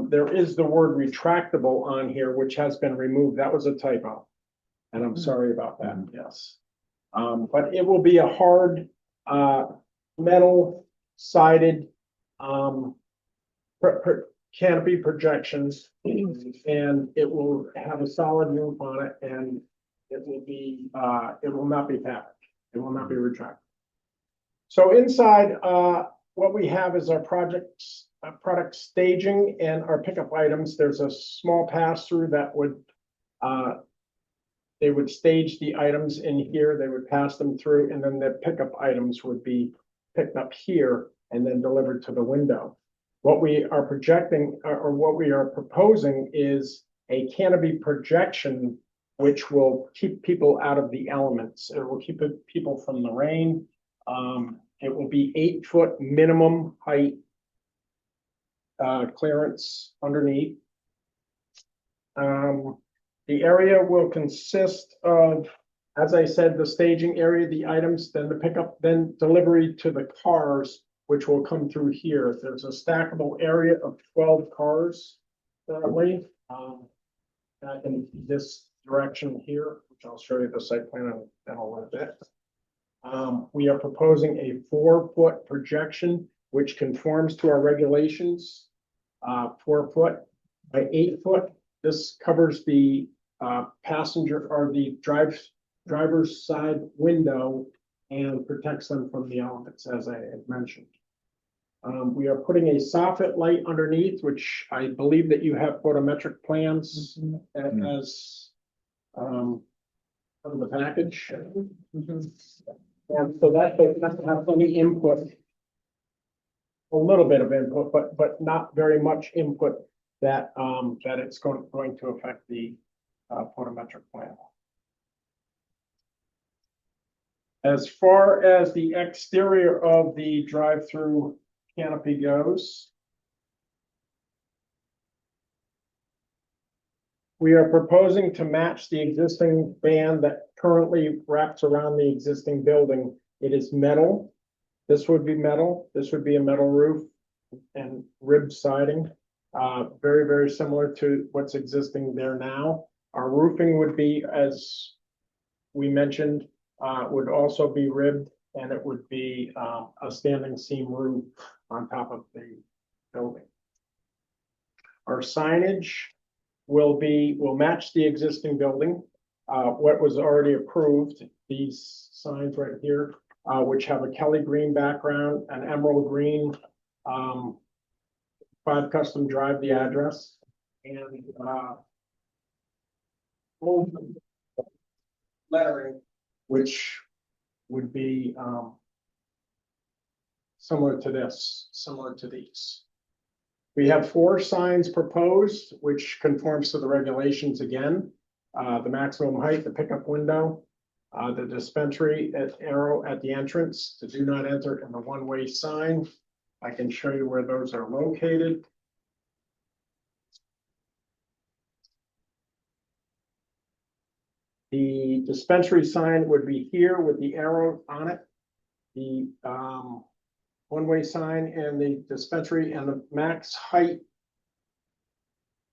there is the word retractable on here, which has been removed. That was a typo. And I'm sorry about that, yes. But it will be a hard metal sided canopy projections, and it will have a solid roof on it, and it will not be packaged. It will not be retractable. So inside, what we have is our product staging and our pickup items. There's a small pass-through that would, they would stage the items in here, they would pass them through, and then the pickup items would be picked up here and then delivered to the window. What we are projecting, or what we are proposing, is a canopy projection, which will keep people out of the elements. It will keep people from the rain. It will be 8-foot minimum height clearance underneath. The area will consist of, as I said, the staging area, the items, then the pickup, then delivery to the cars, which will come through here. There's a stackable area of 12 cars currently in this direction here, which I'll show you the site plan in a little bit. We are proposing a 4-foot projection, which conforms to our regulations, 4 foot by 8 foot. This covers the passenger or the driver's side window and protects them from the elements, as I had mentioned. We are putting a soffit light underneath, which I believe that you have photometric plans as part of the package. And so that doesn't have any input, a little bit of input, but not very much input that that it's going to affect the photometric plan. As far as the exterior of the drive-through canopy goes, we are proposing to match the existing band that currently wraps around the existing building. It is metal. This would be metal. This would be a metal roof and rib siding. Very, very similar to what's existing there now. Our roofing would be, as we mentioned, would also be ribbed and it would be a standing seam roof on top of the building. Our signage will match the existing building. What was already approved, these signs right here, which have a Kelly green background, an emerald green, 5 Custom Drive, the address, and old lettering, which would be similar to these. We have 4 signs proposed, which conforms to the regulations again. The maximum height, the pickup window, the dispensary arrow at the entrance, the do not enter, and the one-way sign. I can show you where those are located. The dispensary sign would be here with the arrow on it. The one-way sign and the dispensary and the max height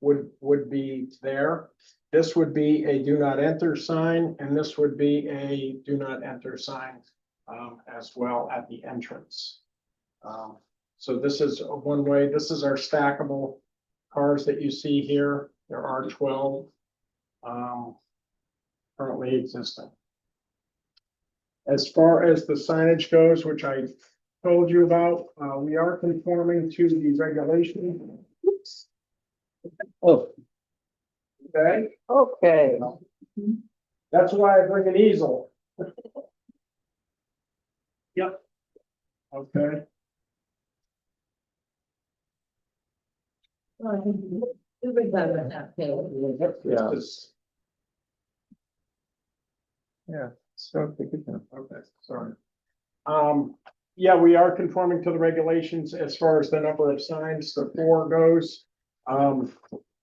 would be there. This would be a do not enter sign, and this would be a do not enter sign as well at the entrance. So this is a one-way. This is our stackable cars that you see here. There are 12 currently existing. As far as the signage goes, which I told you about, we are conforming to the regulations. Oops. Oh, Okay, Okay. that's why I bring an easel. Yep. Okay. Yeah. Yeah, so Okay, sorry. Yeah, we are conforming to the regulations as far as the number of signs, the 4 goes.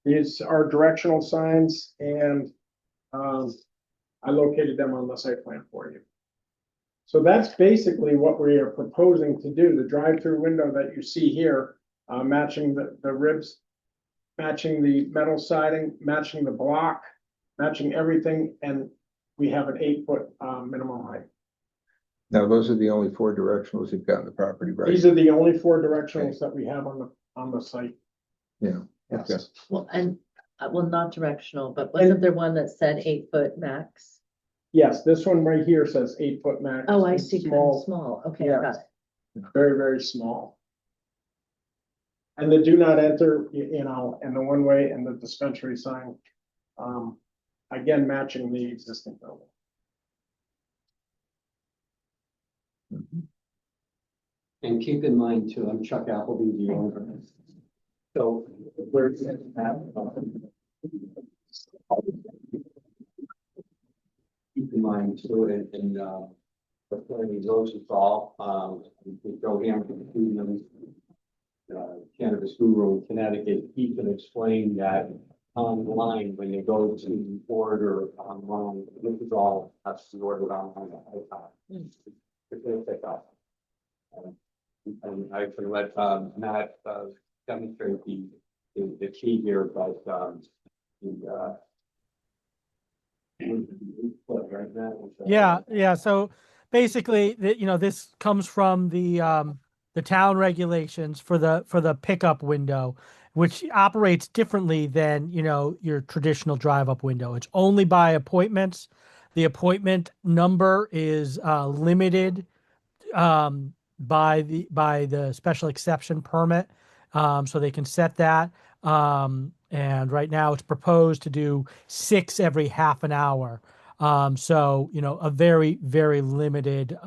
These are directional signs, and I located them on the site plan for you. So that's basically what we are proposing to do. The drive-through window that you see here, matching the ribs, matching the metal siding, matching the block, matching everything, and we have an 8-foot minimum height. Now, those are the only 4 directionals you've got in the property, right? These are the only 4 directionals that we have on the site. Yeah. Yes. Okay. Well, and, well, not directional, but wasn't there one that said 8-foot max? Yes, this one right here says 8-foot max. Oh, I It's see, kind of small. Okay, I got it. Very, very small. And the do not enter, you know, and the one-way and the dispensary sign, again, matching the existing building. And keep in mind too, I'm Chuck Appleby, the owner. So we're keep in mind too, and the planning Rosenthal, Joe Hampton, cannabis guru in Connecticut, he can explain that online when they go to order online, this is all has to be ordered online. If they pick up. And I can let Matt demonstrate the key here, but right now. Yeah. So basically, this comes from the town regulations for the pickup window, which operates differently than, your traditional drive-up window. It's only by appointments. The appointment number is limited by the special exception permit. So they can set that. And right now it's proposed to do 6 every half an hour. So, a very, very limited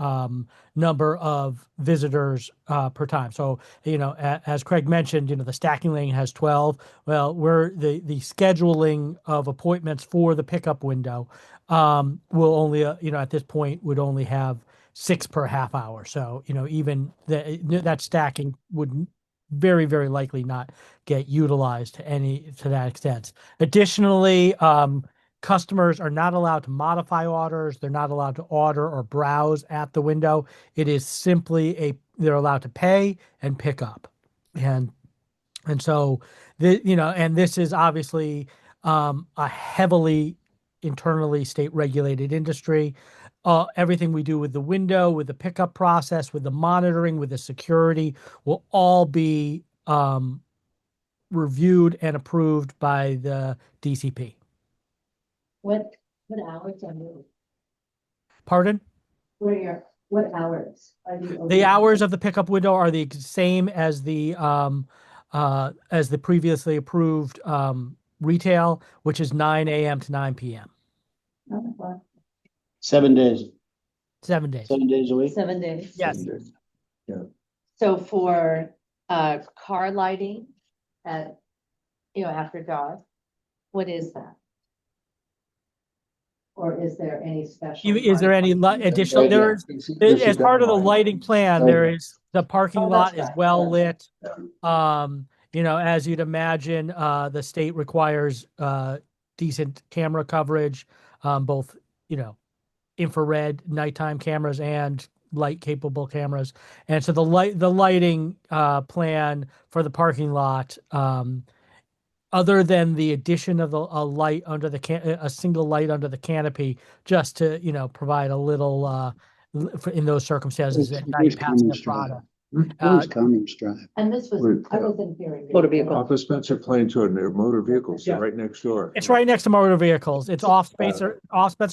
number of visitors per time. So, as Craig mentioned, the stacking lane has 12. Well, the scheduling of appointments for the pickup window will only, at this point would only have 6 per half hour. So, even that stacking would very, very likely not get utilized to that extent. Additionally, customers are not allowed to modify orders. They're not allowed to order or browse at the window. It is simply they're allowed to pay and pick up. And so, and this is obviously a heavily internally state regulated industry. everything we do with the window, with the pickup process, with the monitoring, with the security will all be reviewed and approved by the DCP. What hours are you, Pardon? what hours are you? The hours of the pickup window are the same as the previously approved retail, which is 9 a.m. to 9 p.m. 7 days, 7 days. 7 days a week. 7 days. Yes. So for car lighting at, after dark, what is that? Or is there any special? Is there any additional, there's, as part of the lighting plan, there is, the parking Oh, that's lot is right. well lit. As you'd imagine, the state requires decent camera coverage, both, infrared nighttime cameras and light capable cameras. And so the lighting plan for the parking lot, other than the addition of a light under a single light under the canopy, just to, provide a little, in those circumstances at night passing a product. Where's Cummings Drive? And this was, With, I wasn't hearing. Motor vehicle. Off of Spencer Plains Road, near motor vehicles, they're right next door. It's right next to motor vehicles. It's off Spencer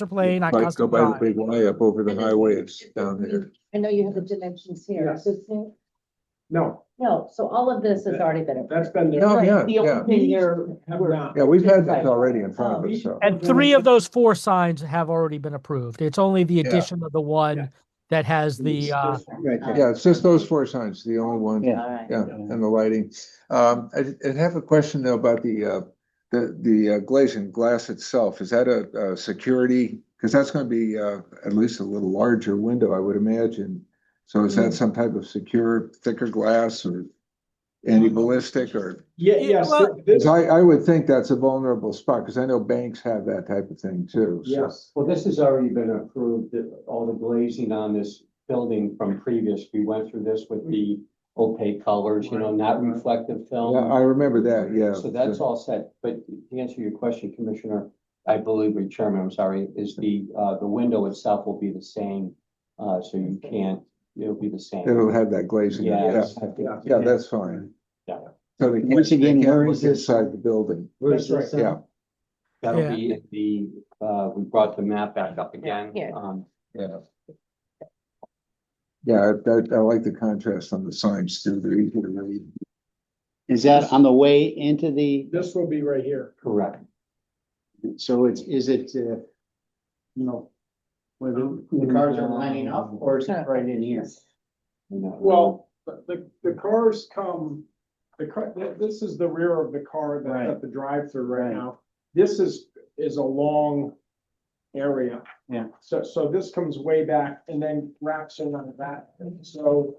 Plain on Like, go Custom by the Drive. big Y up over the highway, it's down there. I know you have the dimensions here. Yes. Is this new? No, No, so all of this has already been approved. that's been there. No, yeah, The yeah, only thing you're, Have not. yeah, we've had this already in front of us, so. And 3 of those 4 signs have already been approved. It's only the Yeah. addition of the one that has the, Right there. Yeah, it's just those 4 signs, the only one. Yeah. All right. Yeah, and the lighting. I have a question though about the glazing glass itself. Is that a security? Because that's going to be at least a little larger window, I would imagine. So is that some type of secure, thicker glass or anti-ballistic or? Yeah, yes, well- this, Because I would think that's a vulnerable spot because I know banks have that type of thing too. so- yes. Well, this has already been approved, all the glazing on this building from previous, we went through this with the opaque colors, not reflective film. Yeah, I remember that, yeah. So that's all set, but to answer your question, Commissioner, I believe, or Chairman, I'm sorry, is the window itself will be the same. So you can't, it'll be the same. It'll have that glazing. Yes. Yeah, that's fine. Yeah. So they can't, Once again, they can't where look is this? inside the building. Where's That's this? Yeah, That'll Yeah. be at we brought the map back up again. Here. yeah. Yeah, I like the contrast on the signs too. They're easy to read. Is that on the way into the, This will be right here. Correct. so is it, where the cars are lining up, or is it right in here? Well, the cars come, this is the rear of the car that's Right. at the drive-through right Right. now. This is a long area. Yeah. So this comes way back and then wraps in on that. So,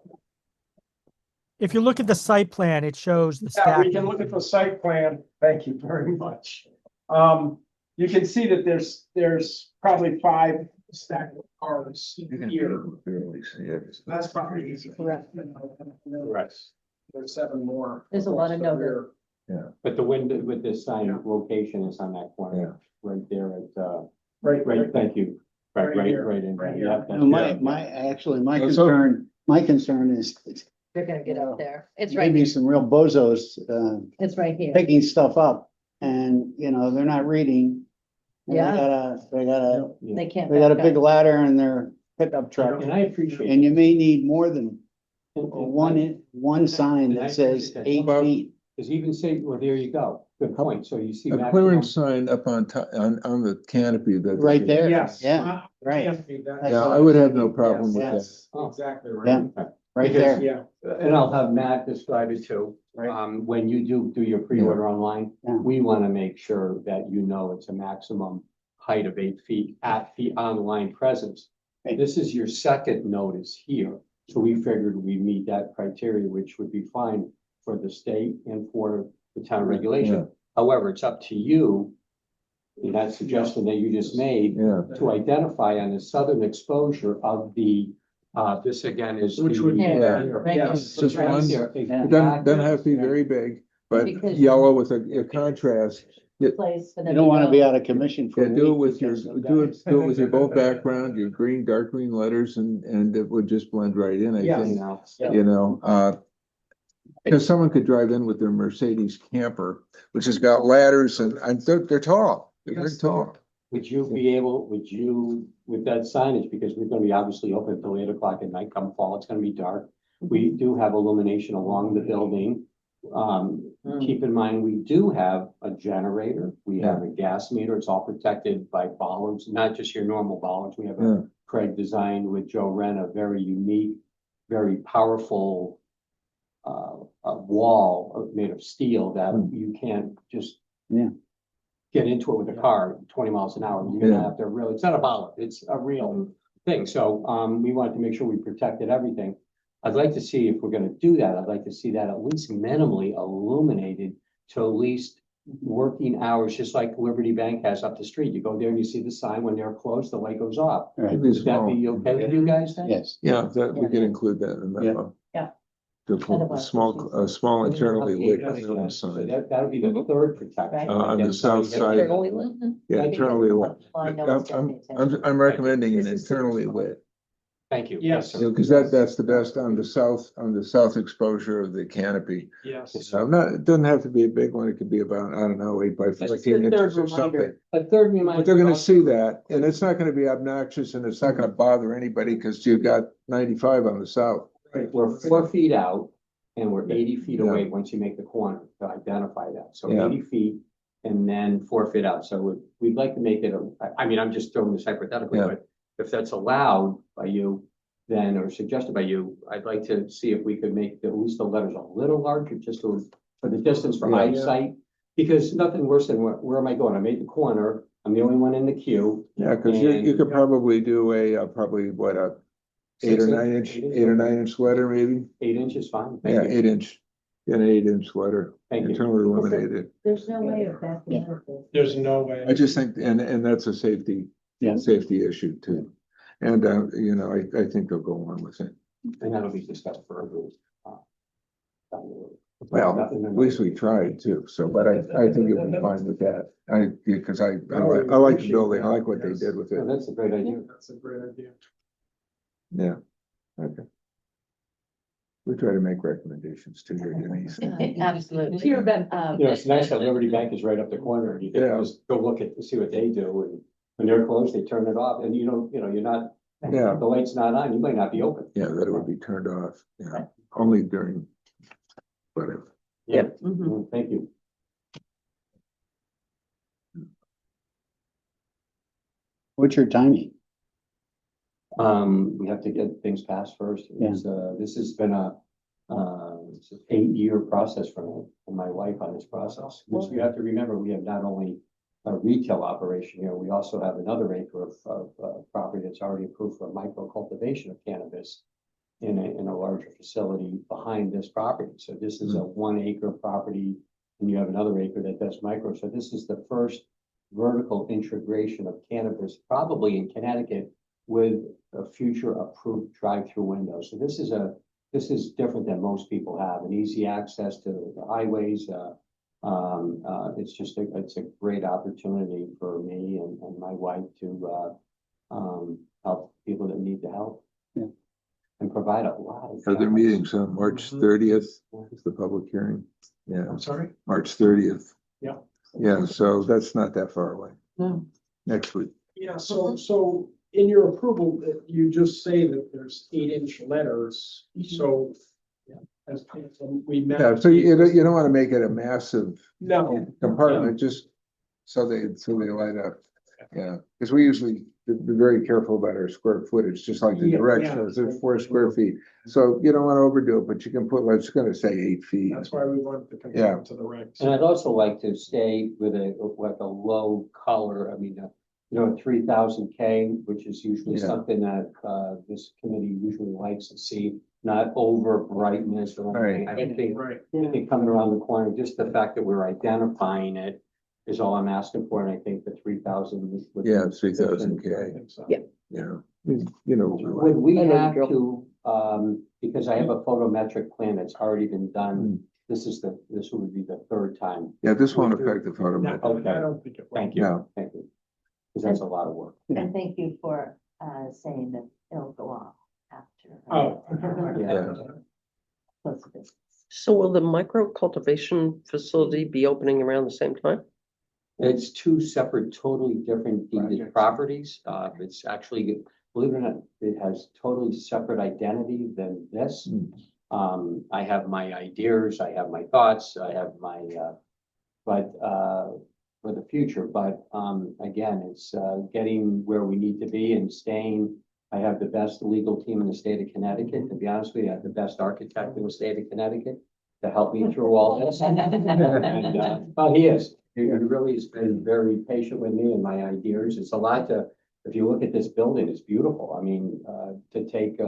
if you look at the site plan, it shows the yeah, stack. we can look at the site plan. Thank you very much. You can see that there's probably 5 stacked cars You can here. barely see it. That's probably easy. Correct. Correct. There's 7 more. There's a lot of across the noted. rear. But the window with the sign Yeah. location is on that corner, right there Right, right, thank you. Right here, Right in, right there. here. Yeah, that's No, my Well, so- concern is They're gonna get up there. It's right maybe here. some real bozos, It's right here. picking stuff up and, they're not reading. And Yeah. They got They can't. a back big up. ladder in their pickup truck. And I appreciate. And you may need more than and- one sign and I that says appreciate that. 8 Well, feet. Cause even say, well, there you go, good point, so you see. A maximum- clearance sign up on top, on the canopy that. Right there. Yes. Yeah, right. Yeah, I would have no problem with that. Yes, exactly right. Yeah. Right Because- there. Yeah. And I'll have Matt describe it too. Right. When you do your pre-order online, Yeah. we wanna make sure that it's a maximum height of 8 feet at the online presence. Right. This is your second notice here, so we figured we meet that criteria, which would be fine for the state and for the town regulation. However, it's up to you, in that suggestion that you just made, Yeah, to identify on the southern exposure of this again is. Which would be Yeah. Right here. Yes. Just one. Here, it doesn't have to be exactly. very big, but Because- yellow with a contrast. Yeah. place for them. You don't want to be go. out of commission for Yeah, a do it week with your, because of do guys. it, do it with your both background, your green, dark green letters, and it would just blend right in, I Yes. think. Yeah. You know, because someone could drive in with their Mercedes camper, which has got ladders and they're tall, they're very tall. Would you be able, would you, with that signage, because we're gonna be obviously open until 8 o'clock at night, come fall, it's gonna be dark. We do have illumination along the building. Keep in mind, we do have a generator, we have a gas meter, it's all protected by bollards, not just your normal bollards. We have Yeah. a Craig designed with Joe Wren, a very unique, very powerful a wall made of steel that you can't just Yeah. get into it with a car 20 miles an hour. You're gonna Yeah. have to really, it's not a bollard, it's a real thing. So we wanted to make sure we protected everything. I'd like to see if we're gonna do that, I'd like to see that at least minimally illuminated to at least working hours, just like Liberty Bank has up the street. You go there and you see the sign, when they're closed, the light goes off. Right. Maybe Would that small. be okay with you guys then? Yes. Yeah, that, we Yeah. could include that in the memo. Yeah. A Otherwise, small internally lit neon So sign, that would be the third protection. Right. on the south side. Internally lit. Yeah, internally lit. I know it's gonna be I'm recommending an internally lit, Thank you. Yes. sir. because that's the best on the south exposure of the canopy. Yes. So not, it doesn't have to be a big one, it could be about, I don't know, 8 by Just a 14 third inches or reminder. something. A third reminder. But they're gonna see that, and it's not gonna be obnoxious, and it's not gonna bother anybody, because you've got 95 on the south. We're 4 feet out and we're 80 feet Yeah. away once you make the corner to identify that. So Yeah. 80 feet and then 4 feet out. So we'd like to make it, I mean, I'm just throwing this hypothetically, Yeah. but if that's allowed by you, then, or suggested by you, I'd like to see if we could make at least the letters a little larger, just for the distance for Yeah. eyesight. Because nothing worse than where am I going? I made the corner. I'm the only one in the queue. Yeah, because you And- could probably do probably what, a 8 or 9 inch, 8 or 9 inch letter, maybe? 8 inches, fine. Yeah, Thank you. 8 inch, an 8 inch letter, Thank you. internally illuminated. There's no way of backing out of this. There's no way. I just think, and that's a safety issue too. And, you know, I think they'll go on with it. And that'll be discussed further. Down the road. Well, Nothing- at least we tried too, so, but I think you'll be fine with that. Because I like the building, I like what they did with No, it. that's a great idea. That's a great idea. Yeah, okay. We try to make recommendations to your Denise. Absolutely. Here, Ben. You know, it's nice that Liberty Bank is right up the corner. You Yeah. can just go look at, see what they do, and when they're closed, they turn it off, and you're not, Yeah. the light's not on, you might not be open. Yeah, that it would be turned off, yeah, only during whatever. Yeah. Mhm. Thank you. What's your timing? We have to get things passed first. Yeah. This has been it's an 8-year process for my wife on this process. Which you have to remember, we have not only a retail operation here, we also have another acre of property that's already approved for micro cultivation of cannabis in a larger facility behind this property. So this is a 1 acre property, and you have another acre that does micro. So this is the first vertical integration of cannabis, probably in Connecticut, with a future approved drive-through window. So this is different than most people have, an easy access to the highways. It's a great opportunity for me and my wife to help people that need the help. Yeah. And provide a lot of. Are there jobs. meetings on March 30th is the public hearing? Yeah, I'm sorry? March 30th. Yeah. Yeah, so that's not that far away, No. next week. Yeah, so in your approval, you just say that there's 8-inch letters, so. As we met. Yeah, so you don't want to make it a massive No. compartment, just so they light up. Yeah, because we usually be very careful about our square footage, just like the Yeah, directions, it's 4 square feet. So you don't want to overdo it, but you can put, let's gonna say 8 feet. That's why we wanted to Yeah. conform to the regs. And I'd also like to stay with like a low color, 3000 K, which is usually Yeah. something that this committee usually likes to see, not over brightness or anything. Right. I think coming around the corner, just the fact that we're identifying it is all I'm asking for, and I think the 3000. Yeah, 3000 K. I think so. Yeah. Yeah, you know, Would we I know the have drill. to, because I have a photometric plan that's already been done this would be the third time. Yeah, this won't affect the photo. No, Okay. I don't think it will. Thank you, No. thank you. Because that's a lot of work. And thank you for saying that it'll go off after. Oh. Yeah. Close of business. So will the micro cultivation facility be opening around the same time? It's two separate, totally different deeded Projects. properties. It's actually, believe it or not, it has totally separate identity than this. I have my ideas, I have my thoughts, I have my, for the future, but, again, it's, getting where we need to be and staying. I have the best legal team in the state of Connecticut, to be honest with you, I have the best architect in the state of Connecticut to help me through all this. And, well, he is. He really has been very patient with me and my ideas. It's a lot to, if you look at this building, it's beautiful. I mean, to take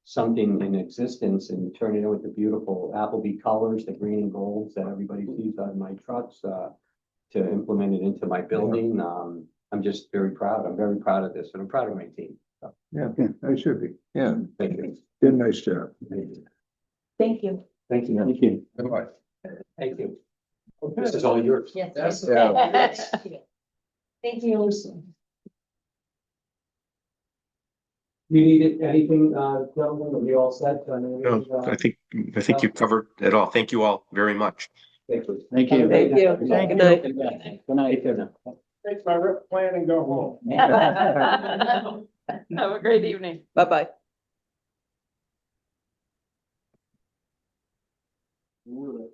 something in existence and turn it into the beautiful Appleby colors, the green and golds that everybody sees on my trucks, to implement it into my building. I'm just very proud. I'm very proud of this, and I'm proud of my team. So, Yeah, I should be. Yeah, thank you. did a nice job. Thank you. Thank you. Thank you. Goodbye. Thank you. This is all yours. Yes. Yeah. Thank you. You need anything, gentlemen? Are we all set? No, I think you covered it all. Thank you all very much. Thank you. Thank you. Thank you. Thank Good you. night. Good night. Take my rip plan and go home. Have a great evening. Bye-bye. Well,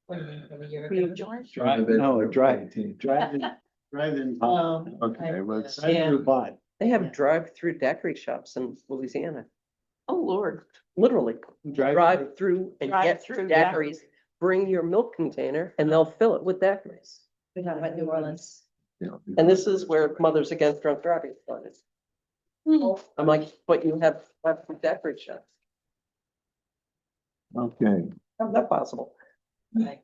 Were you George? No, drive-in. Oh, okay, let's. Drive-through pod. They have drive-through daiquiri shops in Louisiana, Oh, Lord. literally. Drive through and get Drive-through daiquiris. Bring your milk container and they'll fill it with daiquiris. we're talking about New Orleans. And this is where Mothers Against Drunk Driving started. I'm like, but you have drive-through daiquiri shops. Okay, How's that possible? I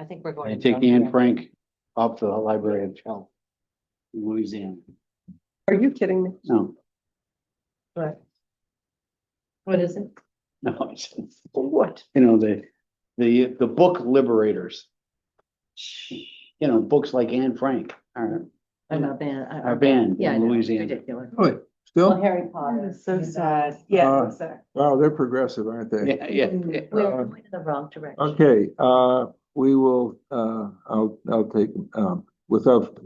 think we're going. And to take Anne Frank off the Library of Shell, Louisiana. Are you kidding me? No, What is it? no, What? you know, the book liberators. You know, books like Anne Frank are banned Yeah, I in know, it's Louisiana. ridiculous. wait, Well, still? Harry Potter. So sad. Yeah, sad. Wow, they're progressive, aren't they? Yeah, yeah. We're going in the wrong direction. Okay, we will, I'll take, without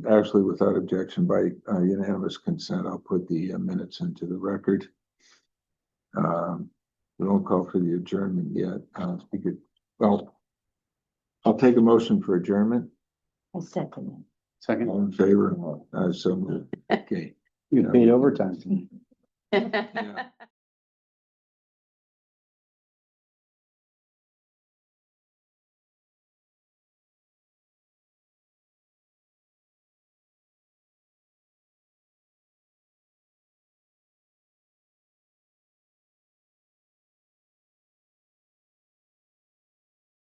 objection by unanimous consent, I'll put the minutes into the record. We don't call for the adjournment yet. I'll take a motion for adjournment. I second Second, All in favor? So moved. Okay. you paid overtime. Yeah.